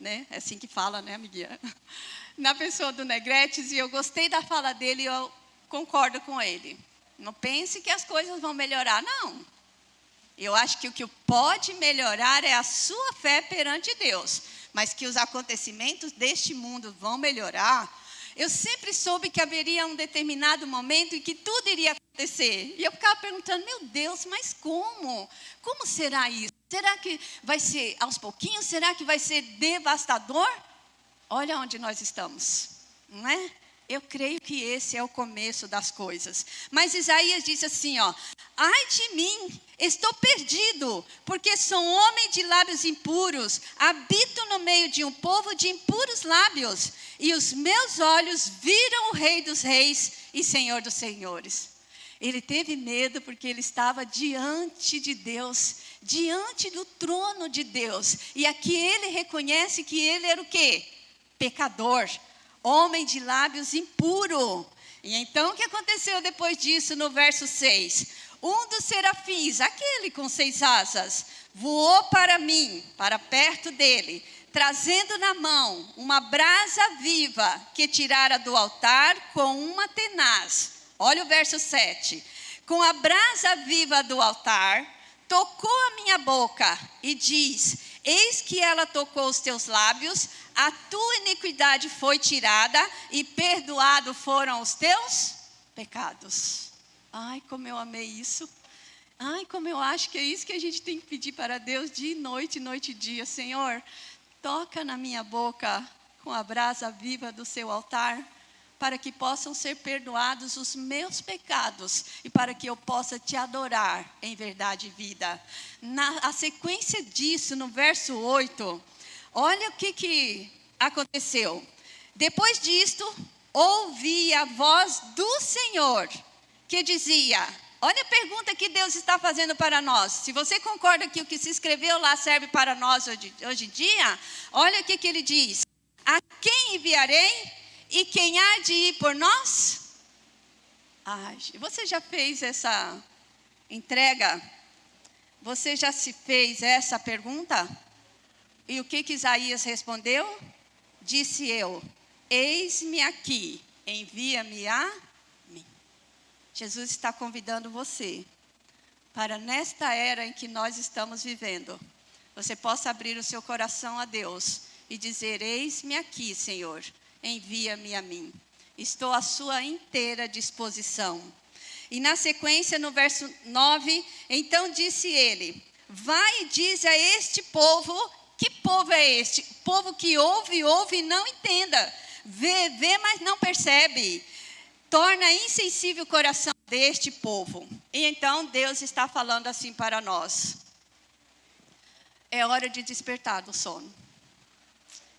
né? É assim que fala, né, amiguinha? Na pessoa do Negretes, e eu gostei da fala dele e eu concordo com ele. Não pense que as coisas vão melhorar, não. Eu acho que o que pode melhorar é a sua fé perante Deus. Mas que os acontecimentos deste mundo vão melhorar, eu sempre soube que haveria um determinado momento em que tudo iria acontecer. E eu ficava perguntando, meu Deus, mas como? Como será isso? Será que vai ser aos pouquinhos? Será que vai ser devastador? Olha onde nós estamos, não é? Eu creio que esse é o começo das coisas. Mas Isaías disse assim, ó, ai de mim, estou perdido, porque sou homem de lábios impuros, habito no meio de um povo de impuros lábios, e os meus olhos viram o Rei dos Reis e Senhor dos Senhores. Ele teve medo porque ele estava diante de Deus, diante do trono de Deus. E aqui ele reconhece que ele era o quê? Pecador, homem de lábios impuro. E então o que aconteceu depois disso no verso 6? Um dos serafins, aquele com 6 asas, voou para mim, para perto dele, trazendo na mão uma brasa viva que tirara do altar com uma tenaz. Olha o verso 7. Com a brasa viva do altar, tocou a minha boca e diz, eis que ela tocou os teus lábios, a tua iniquidade foi tirada e perdoado foram os teus pecados. Ai, como eu amei isso. Ai, como eu acho que é isso que a gente tem que pedir para Deus de noite, noite e dia. Senhor, toca na minha boca com a brasa viva do seu altar, para que possam ser perdoados os meus pecados e para que eu possa te adorar em verdade e vida. A sequência disso, no verso 8, olha o que aconteceu. Depois disto, ouvi a voz do Senhor, que dizia, olha a pergunta que Deus está fazendo para nós. Se você concorda que o que se escreveu lá serve para nós hoje em dia, olha o que ele diz. A quem enviarei? E quem há de ir por nós? Você já fez essa entrega? Você já se fez essa pergunta? E o que Isaías respondeu? Disse eu, eis-me aqui, envia-me a mim. Jesus está convidando você para nesta era em que nós estamos vivendo, você possa abrir o seu coração a Deus e dizer: eis-me aqui, Senhor, envia-me a mim. Estou à sua inteira disposição. E na sequência, no verso 9, então disse ele: vai e diz a este povo. Que povo é este? Povo que ouve e não entenda. Vê, mas não percebe. Torna insensível o coração deste povo. E então Deus está falando assim para nós: é hora de despertar do sono.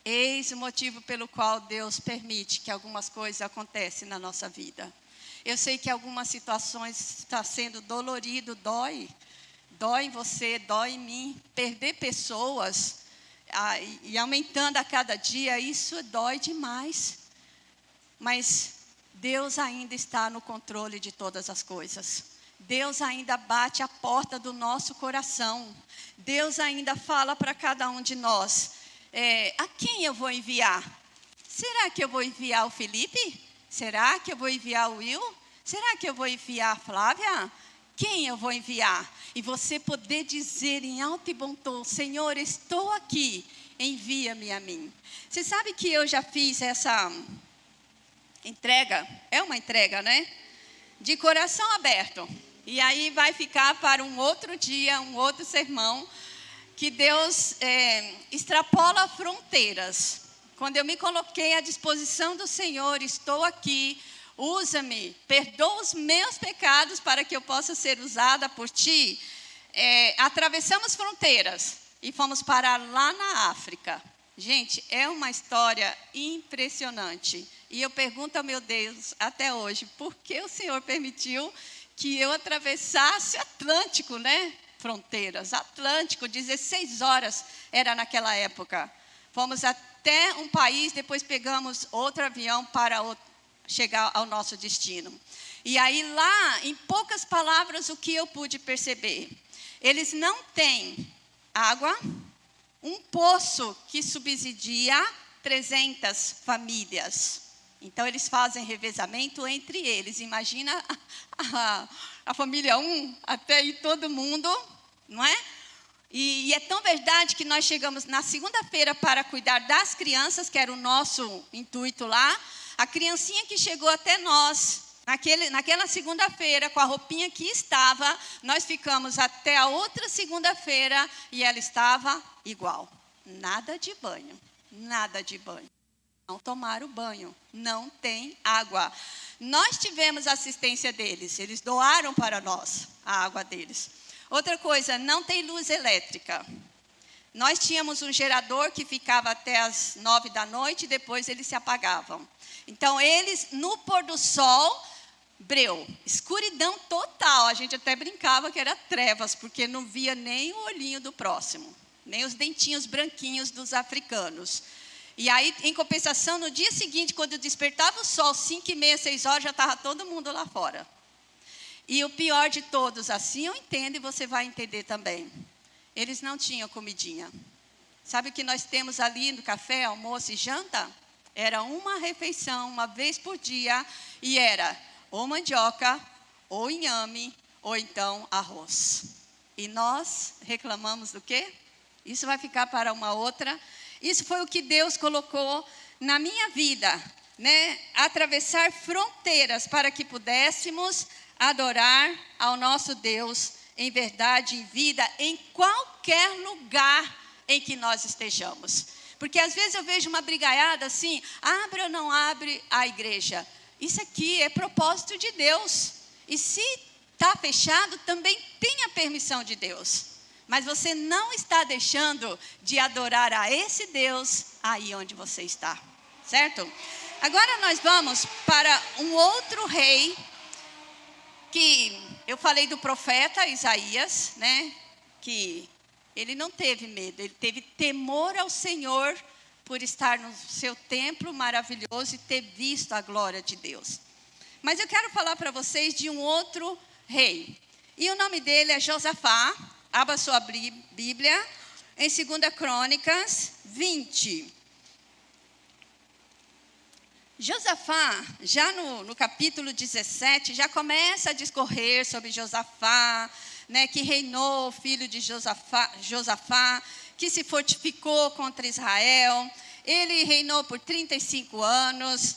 Eis o motivo pelo qual Deus permite que algumas coisas aconteçam na nossa vida. Eu sei que algumas situações estão sendo dolorido, dói em você, dói em mim. Perder pessoas e aumentando a cada dia, isso dói demais. Mas Deus ainda está no controle de todas as coisas. Deus ainda bate a porta do nosso coração. Deus ainda fala para cada um de nós: a quem eu vou enviar? Será que eu vou enviar o Felipe? Será que eu vou enviar o Will? Será que eu vou enviar a Flávia? Quem eu vou enviar? E você poder dizer em alto e bom tom: Senhor, estou aqui, envia-me a mim. Você sabe que eu já fiz essa entrega, é uma entrega, né? De coração aberto. E aí vai ficar para um outro dia, um outro sermão, que Deus extrapola fronteiras. Quando eu me coloquei à disposição do Senhor, estou aqui, usa-me, perdoa os meus pecados para que eu possa ser usada por Ti. Atravessamos fronteiras e fomos parar lá na África. Gente, é uma história impressionante. E eu pergunto ao meu Deus até hoje: por que o Senhor permitiu que eu atravessasse Atlântico, né? Fronteiras, Atlântico, 16 horas era naquela época. Fomos até um país, depois pegamos outro avião para chegar ao nosso destino. E aí lá, em poucas palavras, o que eu pude perceber? Eles não têm água, um poço que subsidia 300 famílias. Então, eles fazem revezamento entre eles. Imagina a família 1 até ir todo mundo, não é? E é tão verdade que nós chegamos na segunda-feira para cuidar das crianças, que era o nosso intuito lá. A criancinha que chegou até nós, naquela segunda-feira, com a roupinha que estava, nós ficamos até a outra segunda-feira e ela estava igual. Nada de banho, nada de banho. Não tomaram banho, não tem água. Nós tivemos assistência deles, eles doaram para nós a água deles. Outra coisa, não tem luz elétrica. Nós tínhamos um gerador que ficava até as 9 da noite e depois eles se apagavam. Então, eles, no pôr do sol, breu, escuridão total. A gente até brincava que era trevas, porque não via nem o olhinho do próximo, nem os dentinhos branquinhos dos africanos. E aí, em compensação, no dia seguinte, quando despertava o sol, 5h30, 6 horas, já estava todo mundo lá fora. E o pior de todos, assim eu entendo e você vai entender também. Eles não tinham comidinha. Sabe o que nós temos ali no café, almoço e janta? Era uma refeição, uma vez por dia, e era ou mandioca, ou inhame, ou então arroz. E nós reclamamos do quê? Isso vai ficar para uma outra. Isso foi o que Deus colocou na minha vida, né? Atravessar fronteiras para que pudéssemos adorar ao nosso Deus em verdade e em vida, em qualquer lugar em que nós estejamos. Porque às vezes eu vejo uma brigaiada assim: abre ou não abre a igreja? Isso aqui é propósito de Deus. E se está fechado, também tem a permissão de Deus. Mas você não está deixando de adorar a esse Deus aí onde você está, certo? Agora nós vamos para um outro rei, que eu falei do profeta Isaías, né? Que ele não teve medo, ele teve temor ao Senhor por estar no seu templo maravilhoso e ter visto a glória de Deus. Mas eu quero falar para vocês de um outro rei. E o nome dele é Josafá. Abra sua Bíblia em 2 Crônicas 20. Josafá, já no capítulo 17, já começa a discorrer sobre Josafá, né, que reinou, filho de Josafá, que se fortificou contra Israel. Ele reinou por 35 anos,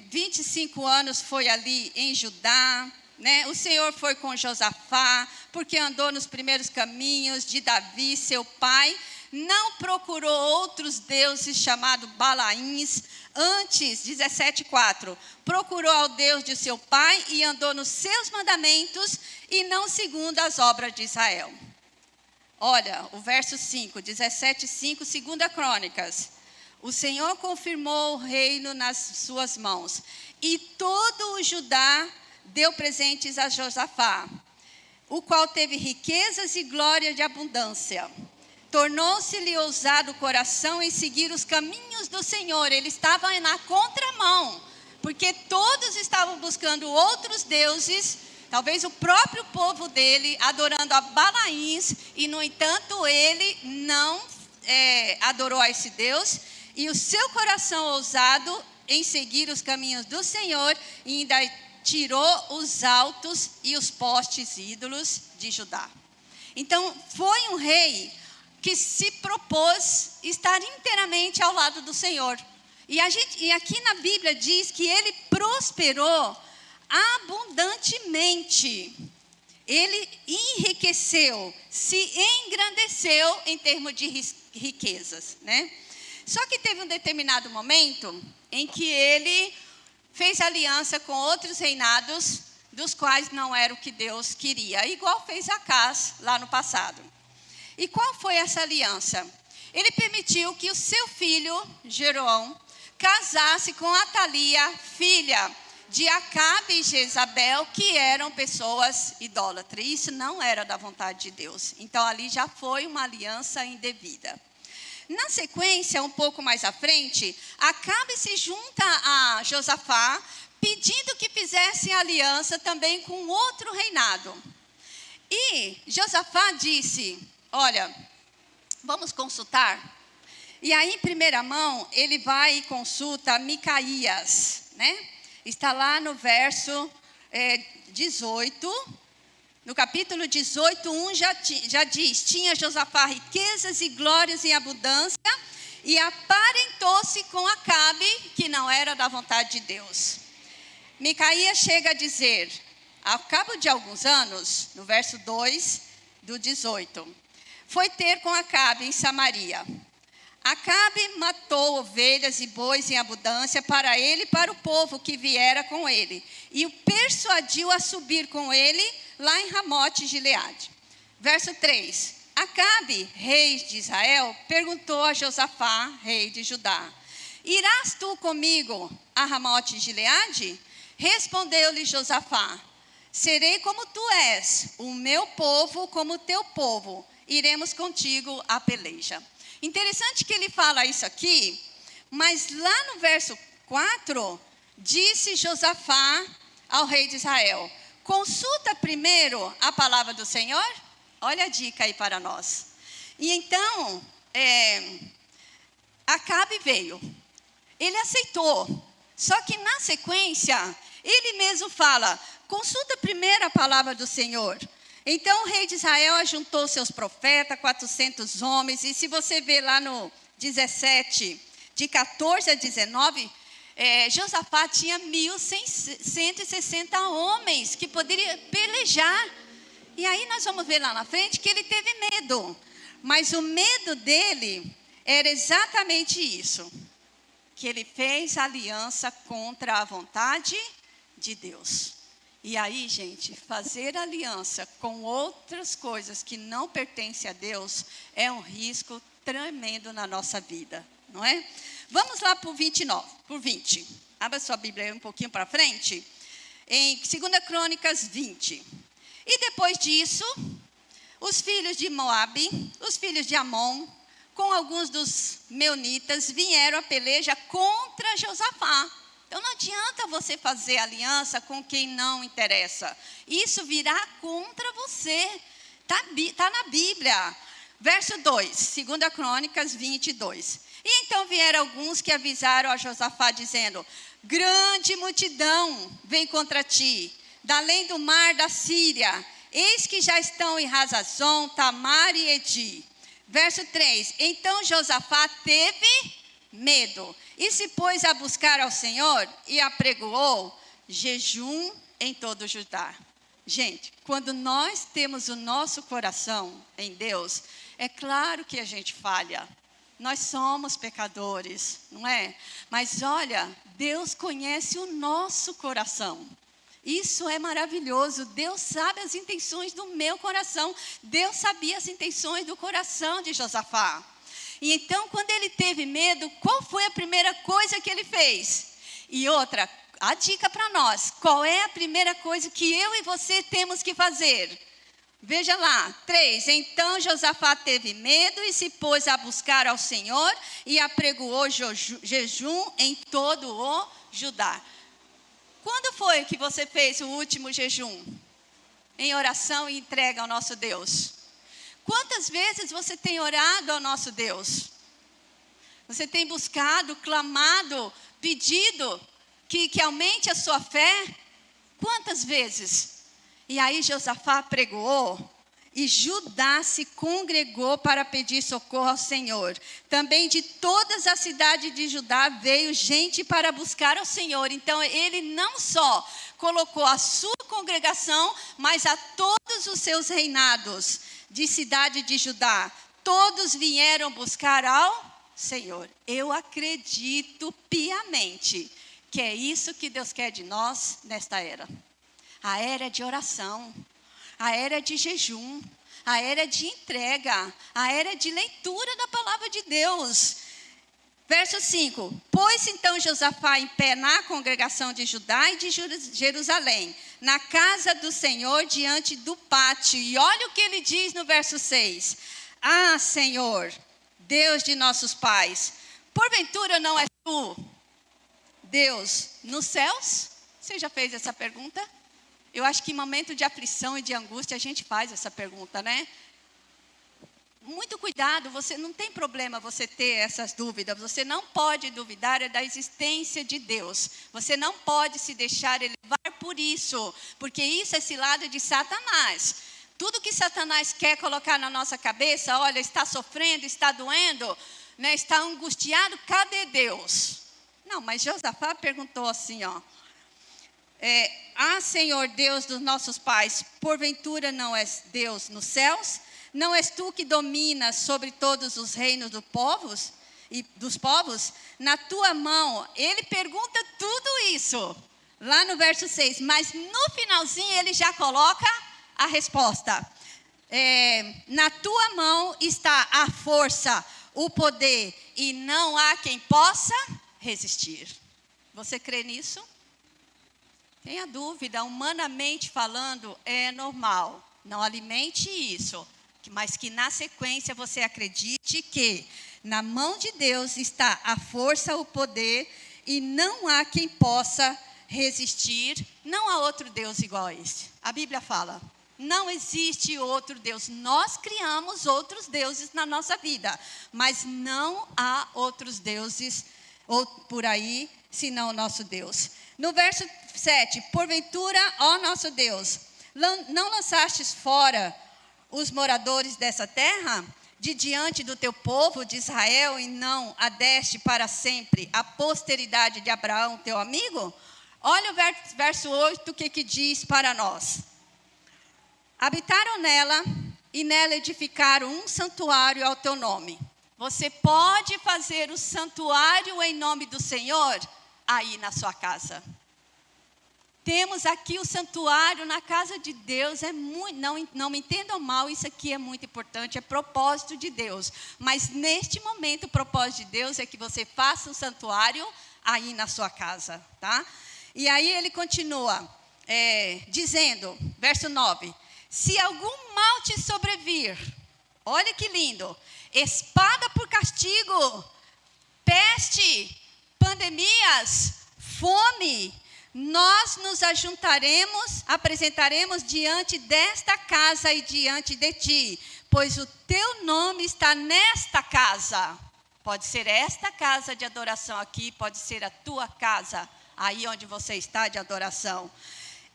25 anos foi ali em Judá, né? O Senhor foi com Josafá, porque andou nos primeiros caminhos de Davi, seu pai. Não procurou outros deuses chamados Balaíns. Antes, 17:4, procurou ao Deus de seu pai e andou nos seus mandamentos e não segundo as obras de Israel. Olha, o verso 5, 17:5, 2 Crônicas. O Senhor confirmou o reino nas suas mãos, e todo o Judá deu presentes a Josafá, o qual teve riquezas e glória de abundância. Tornou-se-lhe ousado o coração em seguir os caminhos do Senhor. Ele estava na contramão, porque todos estavam buscando outros deuses, talvez o próprio povo dele, adorando a Balaíns, e no entanto ele não adorou a esse Deus, e o seu coração ousado em seguir os caminhos do Senhor, e ainda tirou os altos e os postes ídolos de Judá. Então foi um rei que se propôs estar inteiramente ao lado do Senhor. E aqui na Bíblia diz que ele prosperou abundantemente. Ele enriqueceu, se engrandeceu em termos de riquezas, né? Só que teve um determinado momento em que ele fez aliança com outros reinados, dos quais não era o que Deus queria, igual fez Acás lá no passado. E qual foi essa aliança? Ele permitiu que o seu filho, Jeroão, casasse com Atalia, filha de Acabe e Jezabel, que eram pessoas idólatras. Isso não era da vontade de Deus. Então, ali já foi uma aliança indevida. Na sequência, um pouco mais à frente, Acabe se junta a Josafá, pedindo que fizessem aliança também com outro reinado. E Josafá disse: olha, vamos consultar. E aí, em primeira mão, ele vai e consulta Micaías, né? Está lá no verso 18, no capítulo 18, 1 já diz: tinha Josafá riquezas e glórias em abundância, e aparentou-se com Acabe, que não era da vontade de Deus. Micaías chega a dizer, ao cabo de alguns anos, no verso 2 do 18, foi ter com Acabe em Samaria. Acabe matou ovelhas e bois em abundância para ele e para o povo que viera com ele, e o persuadiu a subir com ele lá em Ramote Gileade. Verso 3, Acabe, rei de Israel, perguntou a Josafá, rei de Judá: irás tu comigo a Ramote Gileade? Respondeu-lhe Josafá: serei como tu és, o meu povo como o teu povo, iremos contigo à peleja. Interessante que ele fala isso aqui, mas lá no verso 4, disse Josafá ao rei de Israel: consulta primeiro a palavra do Senhor. Olha a dica aí para nós. E então, Acabe veio. Ele aceitou. Só que na sequência, ele mesmo fala: consulta primeiro a palavra do Senhor. Então o rei de Israel ajuntou seus profetas, 400 homens, e se você ver lá no 17, de 14 a 19, Josafá tinha 1.160 homens que poderiam pelejar. E aí nós vamos ver lá na frente que ele teve medo, mas o medo dele era exatamente isso, que ele fez aliança contra a vontade de Deus. E aí, gente, fazer aliança com outras coisas que não pertencem a Deus é um risco tremendo na nossa vida, não é? Vamos lá para o 29, por 20. Abra sua Bíblia aí um pouquinho para frente. Em 2 Crônicas 20. E depois disso, os filhos de Moabe, os filhos de Amon, com alguns dos meunitas, vieram a peleja contra Josafá. Então não adianta você fazer aliança com quem não interessa. Isso virá contra você. Está na Bíblia. Verso 2, 2 Crônicas 22. E então vieram alguns que avisaram a Josafá, dizendo: grande multidão vem contra ti, da além do mar da Síria, eis que já estão em Razazon, Tamar e Edi. Verso 3, então Josafá teve medo e se pôs a buscar ao Senhor e apregoou jejum em todo o Judá. Gente, quando nós temos o nosso coração em Deus, é claro que a gente falha. Nós somos pecadores, não é? Mas olha, Deus conhece o nosso coração. Isso é maravilhoso. Deus sabe as intenções do meu coração. Deus sabia as intenções do coração de Josafá. E então, quando ele teve medo, qual foi a primeira coisa que ele fez? E outra, a dica para nós, qual é a primeira coisa que eu e você temos que fazer? Veja lá, 3, então Josafá teve medo e se pôs a buscar ao Senhor e apregoou jejum em todo o Judá. Quando foi que você fez o último jejum? Em oração e entrega ao nosso Deus. Quantas vezes você tem orado ao nosso Deus? Você tem buscado, clamado, pedido que aumente a sua fé? Quantas vezes? E aí Josafá pregoou e Judá se congregou para pedir socorro ao Senhor. Também de todas as cidades de Judá veio gente para buscar ao Senhor. Então ele não só colocou a sua congregação, mas a todos os seus reinados de cidade de Judá. Todos vieram buscar ao Senhor. Eu acredito piamente que é isso que Deus quer de nós nesta era. A era de oração, a era de jejum, a era de entrega, a era de leitura da palavra de Deus. Verso 5, pôs-se então Josafá em pé na congregação de Judá e de Jerusalém, na casa do Senhor diante do pátio. E olha o que ele diz no verso 6. Ah, Senhor, Deus de nossos pais, porventura não és tu, Deus nos céus? Você já fez essa pergunta? Eu acho que em momento de aflição e de angústia a gente faz essa pergunta, né? Muito cuidado, você não tem problema você ter essas dúvidas. Você não pode duvidar da existência de Deus. Você não pode se deixar levar por isso, porque isso é cilada de Satanás. Tudo que Satanás quer colocar na nossa cabeça, olha, está sofrendo, está doendo, né, está angustiado, cadê Deus? Não, mas Josafá perguntou assim, ó. Ah, Senhor Deus dos nossos pais, porventura não és Deus nos céus? Não és tu que dominas sobre todos os reinos dos povos? Na tua mão, ele pergunta tudo isso, lá no verso 6, mas no finalzinho ele já coloca a resposta. Na tua mão está a força, o poder, e não há quem possa resistir. Você crê nisso? Tenha dúvida, humanamente falando, é normal. Não alimente isso, mas que na sequência você acredite que na mão de Deus está a força, o poder, e não há quem possa resistir. Não há outro Deus igual a esse. A Bíblia fala, não existe outro Deus. Nós criamos outros deuses na nossa vida, mas não há outros deuses ou por aí, senão o nosso Deus. No verso 7, porventura, ó nosso Deus, não lançastes fora os moradores dessa terra, de diante do teu povo de Israel, e não a deste para sempre a posteridade de Abraão, teu amigo? Olha o verso 8, o que diz para nós. Habitaram nela, e nela edificaram um santuário ao teu nome. Você pode fazer o santuário em nome do Senhor aí na sua casa. Temos aqui o santuário na casa de Deus. Não me entendam mal, isso aqui é muito importante, é propósito de Deus. Mas neste momento o propósito de Deus é que você faça um santuário aí na sua casa, tá? E aí ele continua dizendo, verso 9, se algum mal te sobrevir, olha que lindo, espada por castigo, peste, pandemias, fome, nós nos ajuntaremos, apresentaremos diante desta casa e diante de ti, pois o teu nome está nesta casa. Pode ser esta casa de adoração aqui, pode ser a tua casa, aí onde você está de adoração.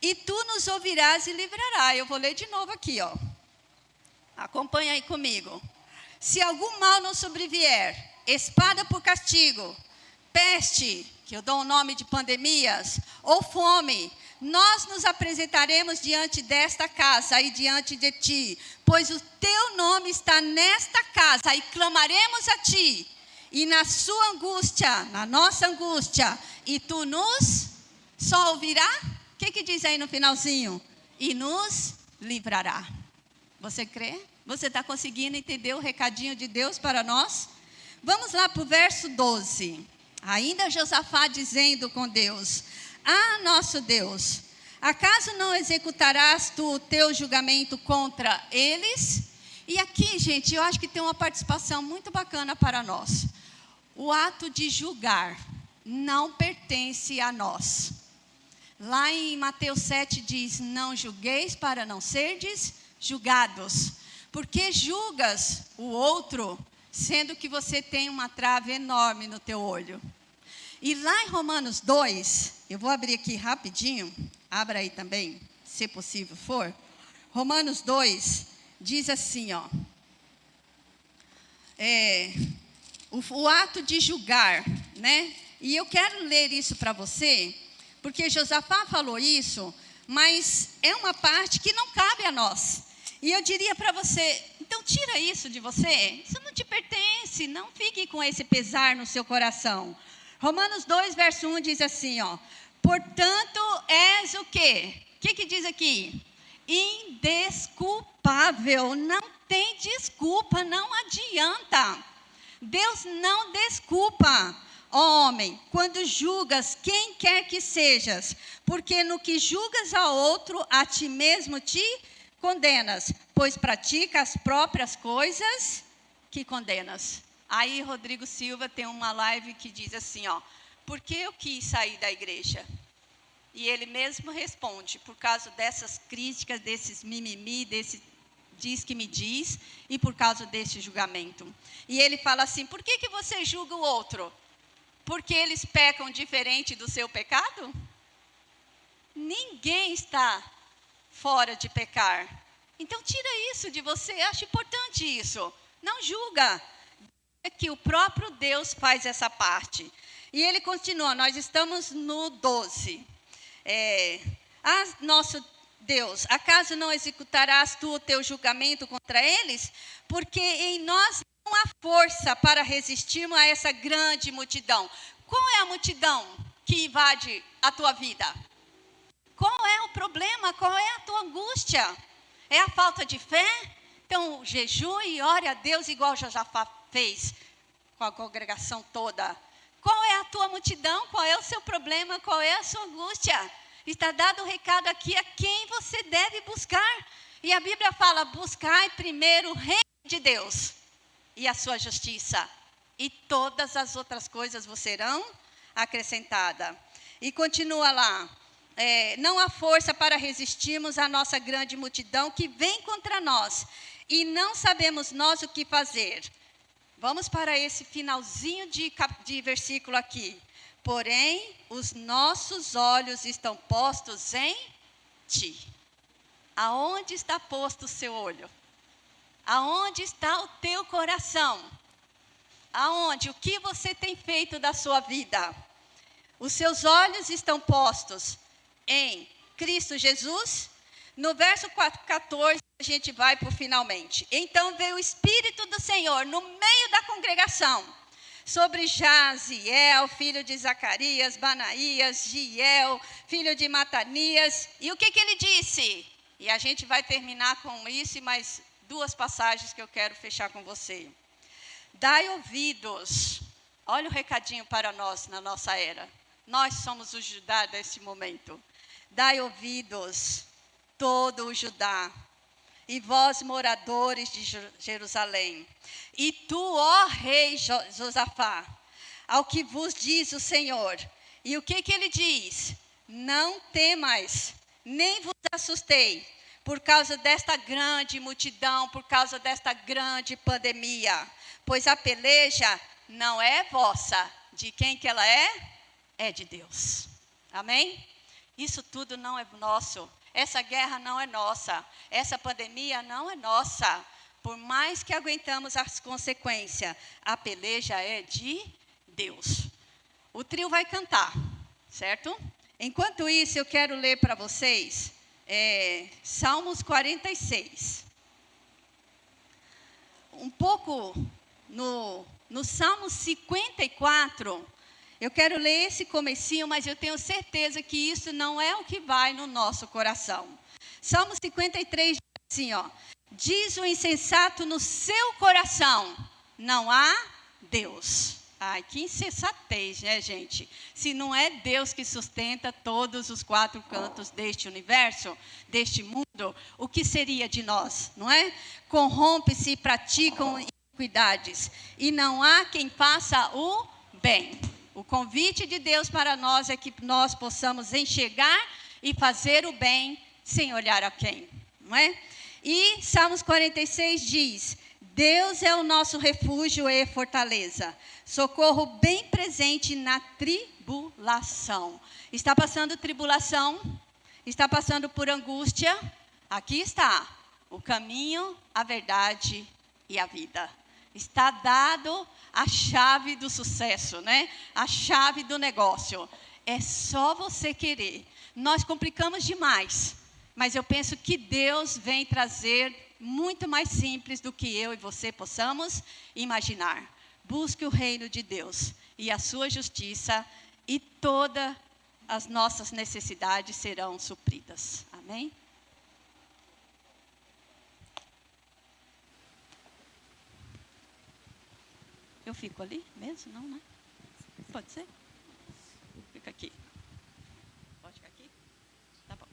e tu nos ouvirás e livrarás. Eu vou ler de novo aqui, ó. Acompanha aí comigo. Se algum mal não sobrevier, espada por castigo, peste, que eu dou o nome de pandemias, ou fome, nós nos apresentaremos diante desta casa e diante de ti, pois o teu nome está nesta casa, e clamaremos a ti, e na sua angústia, na nossa angústia, e tu nos só ouvirá? O que diz aí no finalzinho? E nos livrará. Você crê? Você está conseguindo entender o recadinho de Deus para nós? Vamos lá para o verso 12. Ainda Josafá dizendo com Deus: ah, nosso Deus, acaso não executarás tu o teu julgamento contra eles? E aqui, gente, eu acho que tem uma participação muito bacana para nós. O ato de julgar não pertence a nós. Lá em Mateus 7 diz: não julgueis para não serdes julgados. Porque julgas o outro, sendo que você tem uma trave enorme no teu olho. E lá em Romanos 2, eu vou abrir aqui rapidinho, abra aí também, se possível for. Romanos 2 diz assim, ó. O ato de julgar, né? E eu quero ler isso para você, porque Josafá falou isso, mas é uma parte que não cabe a nós. E eu diria para você, então tira isso de você, isso não te pertence, não fique com esse pesar no seu coração. Romanos 2, verso 1 diz assim, ó. Portanto, és o quê? O que diz aqui? Indesculpável, não tem desculpa, não adianta. Deus não desculpa, ó homem, quando julgas quem quer que sejas, porque no que julgas a outro, a ti mesmo te condenas, pois pratica as próprias coisas que condenas. Aí Rodrigo Silva tem uma live que diz assim, ó, por que eu quis sair da igreja? E ele mesmo responde, por causa dessas críticas, desses mimimi, desse diz que me diz, e por causa desse julgamento. E ele fala assim, por que você julga o outro? Porque eles pecam diferente do seu pecado? Ninguém está fora de pecar. Então tira isso de você, acho importante isso. Não julga. É que o próprio Deus faz essa parte. E ele continua, nós estamos no 12. Nosso Deus, acaso não executarás tu o teu julgamento contra eles? Porque em nós não há força para resistirmos a essa grande multidão. Qual é a multidão que invade a tua vida? Qual é o problema? Qual é a tua angústia? É a falta de fé? Então, jejue e ore a Deus igual Josafá fez com a congregação toda. Qual é a tua multidão? Qual é o seu problema? Qual é a sua angústia? Está dado o recado aqui a quem você deve buscar. E a Bíblia fala, buscai primeiro o reino de Deus e a sua justiça. E todas as outras coisas vos serão acrescentadas. E continua lá. Não há força para resistirmos à nossa grande multidão que vem contra nós. E não sabemos nós o que fazer. Vamos para esse finalzinho de versículo aqui. Porém, os nossos olhos estão postos em ti. Aonde está posto o seu olho? Aonde está o teu coração? Aonde? O que você tem feito da sua vida? Os seus olhos estão postos em Cristo Jesus. No verso 14, a gente vai para o finalmente. Então veio o Espírito do Senhor no meio da congregação, sobre Jaziel, filho de Zacarias, Banaías, Giel, filho de Matanias. E o que ele disse? E a gente vai terminar com isso e mais duas passagens que eu quero fechar com você. Dai ouvidos. Olha o recadinho para nós na nossa era. Nós somos o Judá desse momento. Dai ouvidos, todo o Judá, e vós, moradores de Jerusalém. E tu, ó rei Josafá, ao que vos diz o Senhor. E o que ele diz? Não temais, nem vos assustei, por causa desta grande multidão, por causa desta grande pandemia. Pois a peleja não é vossa. De quem que ela é? É de Deus. Amém? Isso tudo não é nosso. Essa guerra não é nossa. Essa pandemia não é nossa. Por mais que aguentamos as consequências, a peleja é de Deus. O trio vai cantar, certo? Enquanto isso, eu quero ler para vocês Salmos 46. Um pouco no Salmo 54, eu quero ler esse comecinho, mas eu tenho certeza que isso não é o que vai no nosso coração. Salmo 53 diz assim, ó: diz o insensato no seu coração, não há Deus. Ai, que insensatez, né, gente? Se não é Deus que sustenta todos os quatro cantos deste universo, deste mundo, o que seria de nós, não é? Corrompe-se e praticam iniquidades, e não há quem faça o bem. O convite de Deus para nós é que nós possamos enxergar e fazer o bem sem olhar a quem, não é? E Salmos 46 diz: Deus é o nosso refúgio e fortaleza, socorro bem presente na tribulação. Está passando tribulação? Está passando por angústia? Aqui está o caminho, a verdade e a vida. Está dado a chave do sucesso, né? A chave do negócio. É só você querer. Nós complicamos demais, mas eu penso que Deus vem trazer muito mais simples do que eu e você possamos imaginar. Busque o reino de Deus e a sua justiça, e todas as nossas necessidades serão supridas. Amém? Eu fico ali mesmo? Não, né? Pode ser? Fica aqui. Pode ficar aqui? Tá bom.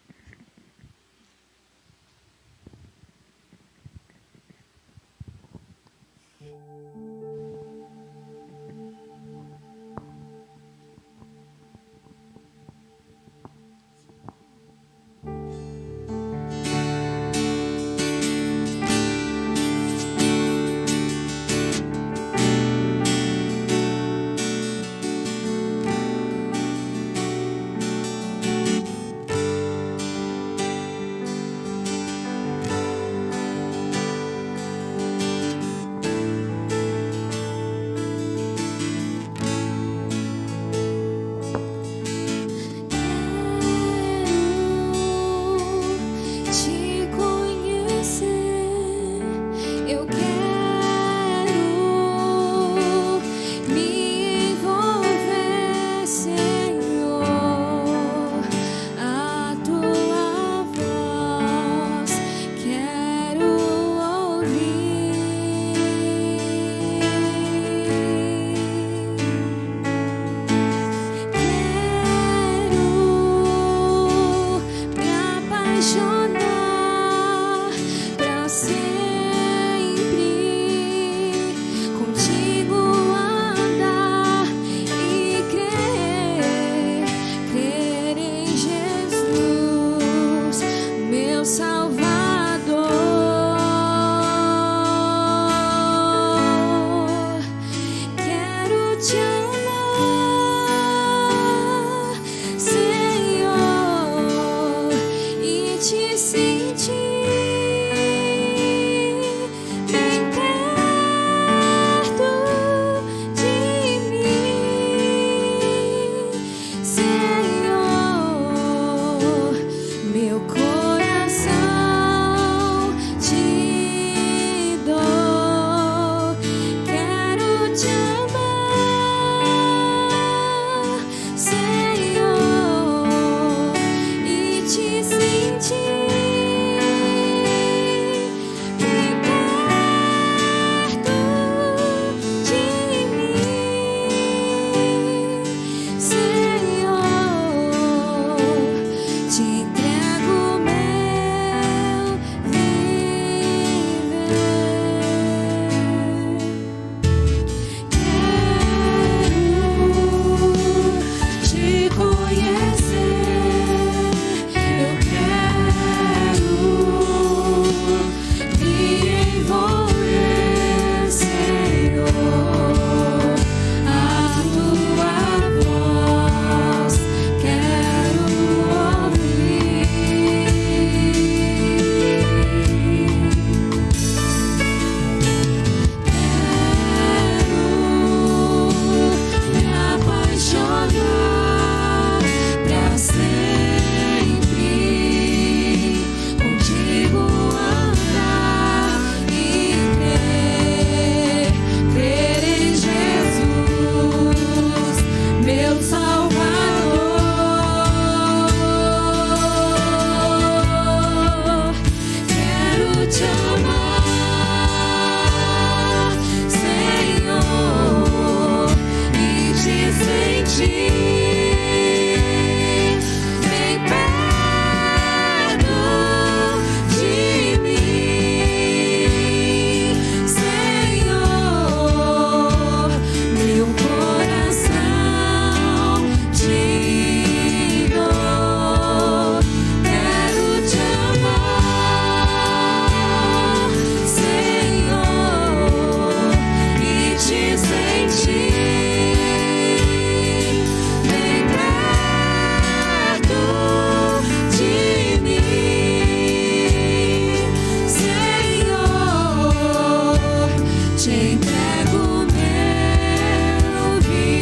te entrego meu viver.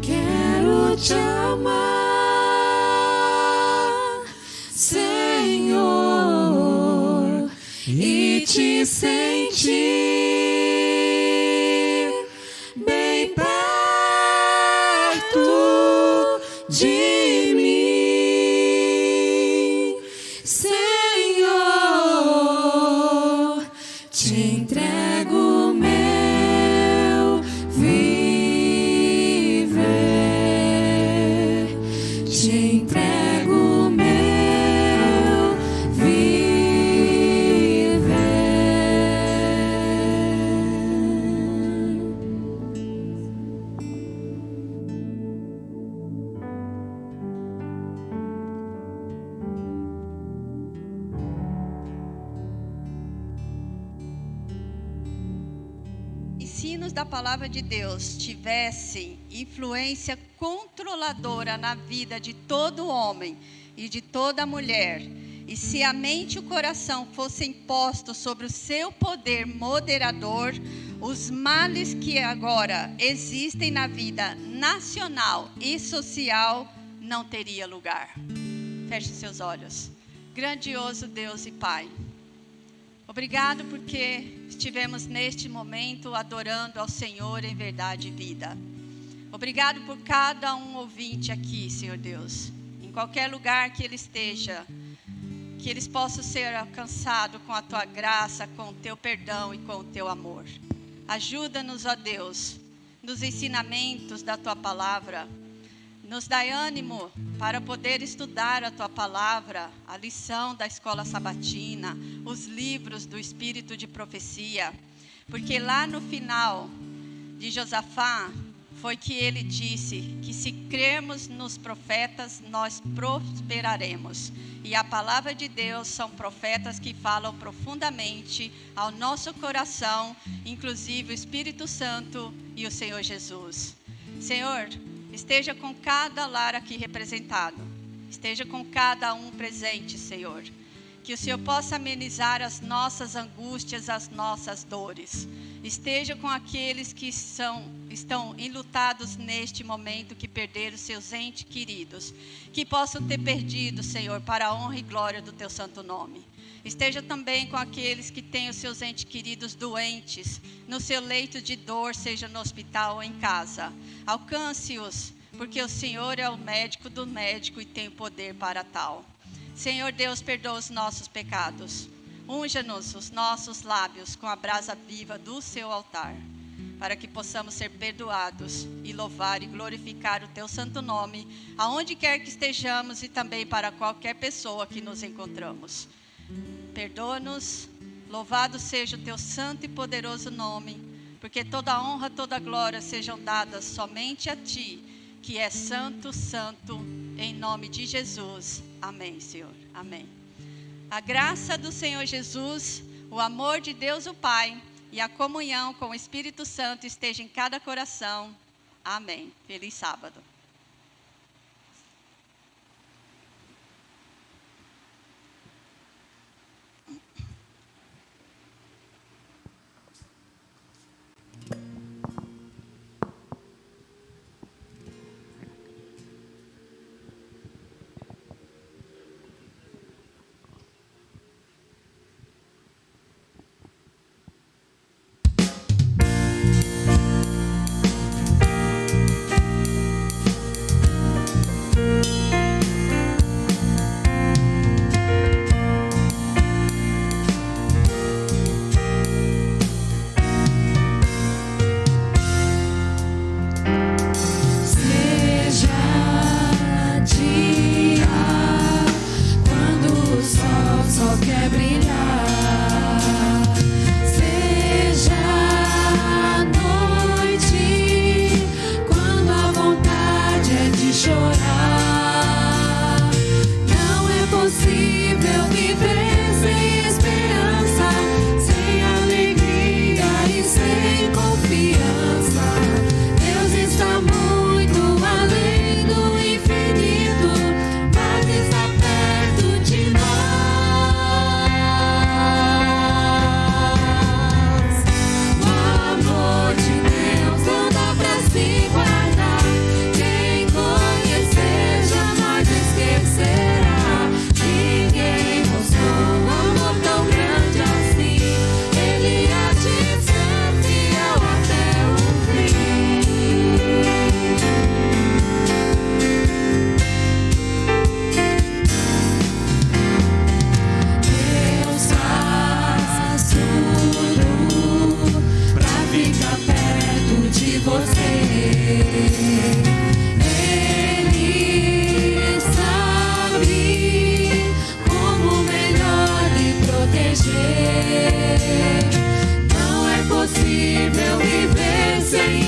Quero te amar, Senhor, e te sentir bem perto de mim, Senhor, te entrego meu viver, te entrego meu viver. Ensinos da palavra de Deus tivessem influência controladora na vida de todo homem e de toda mulher, e se a mente e o coração fossem postos sobre o seu poder moderador, os males que agora existem na vida nacional e social não teria lugar. Feche seus olhos. Grandioso Deus e Pai, obrigado porque estivemos neste momento adorando ao Senhor em verdade e vida. Obrigado por cada um ouvinte aqui, Senhor Deus. Em qualquer lugar que ele esteja, que eles possam ser alcançados com a Tua graça, com o Teu perdão e com o Teu amor. Ajuda-nos, ó Deus, nos ensinamentos da Tua palavra. Nos dai ânimo para poder estudar a Tua palavra, a lição da escola sabatina, os livros do Espírito de Profecia. Porque lá no final de Josafá, foi que ele disse que se crermos nos profetas, nós prosperaremos. E a palavra de Deus são profetas que falam profundamente ao nosso coração, inclusive o Espírito Santo e o Senhor Jesus. Senhor, esteja com cada lar aqui representado. Esteja com cada um presente, Senhor. Que o Senhor possa amenizar as nossas angústias, as nossas dores. Esteja com aqueles que estão enlutados neste momento, que perderam seus entes queridos. Que possam ter perdido, Senhor, para a honra e glória do Teu santo nome. Esteja também com aqueles que têm os seus entes queridos doentes, no seu leito de dor, seja no hospital ou em casa. Alcance-os, porque o Senhor é o médico do médico e tem poder para tal. Senhor Deus, perdoa os nossos pecados. Unja-nos os nossos lábios com a brasa viva do Seu altar, para que possamos ser perdoados e louvar e glorificar o Teu santo nome, aonde quer que estejamos e também para qualquer pessoa que nos encontramos. Perdoa-nos, louvado seja o Teu santo e poderoso nome, porque toda a honra, toda a glória sejam dadas somente a Ti, que é santo, santo, em nome de Jesus. Amém, Senhor. Amém. A graça do Senhor Jesus, o amor de Deus o Pai e a comunhão com o Espírito Santo esteja em cada coração. Amém. Feliz sábado. Não é possível viver sem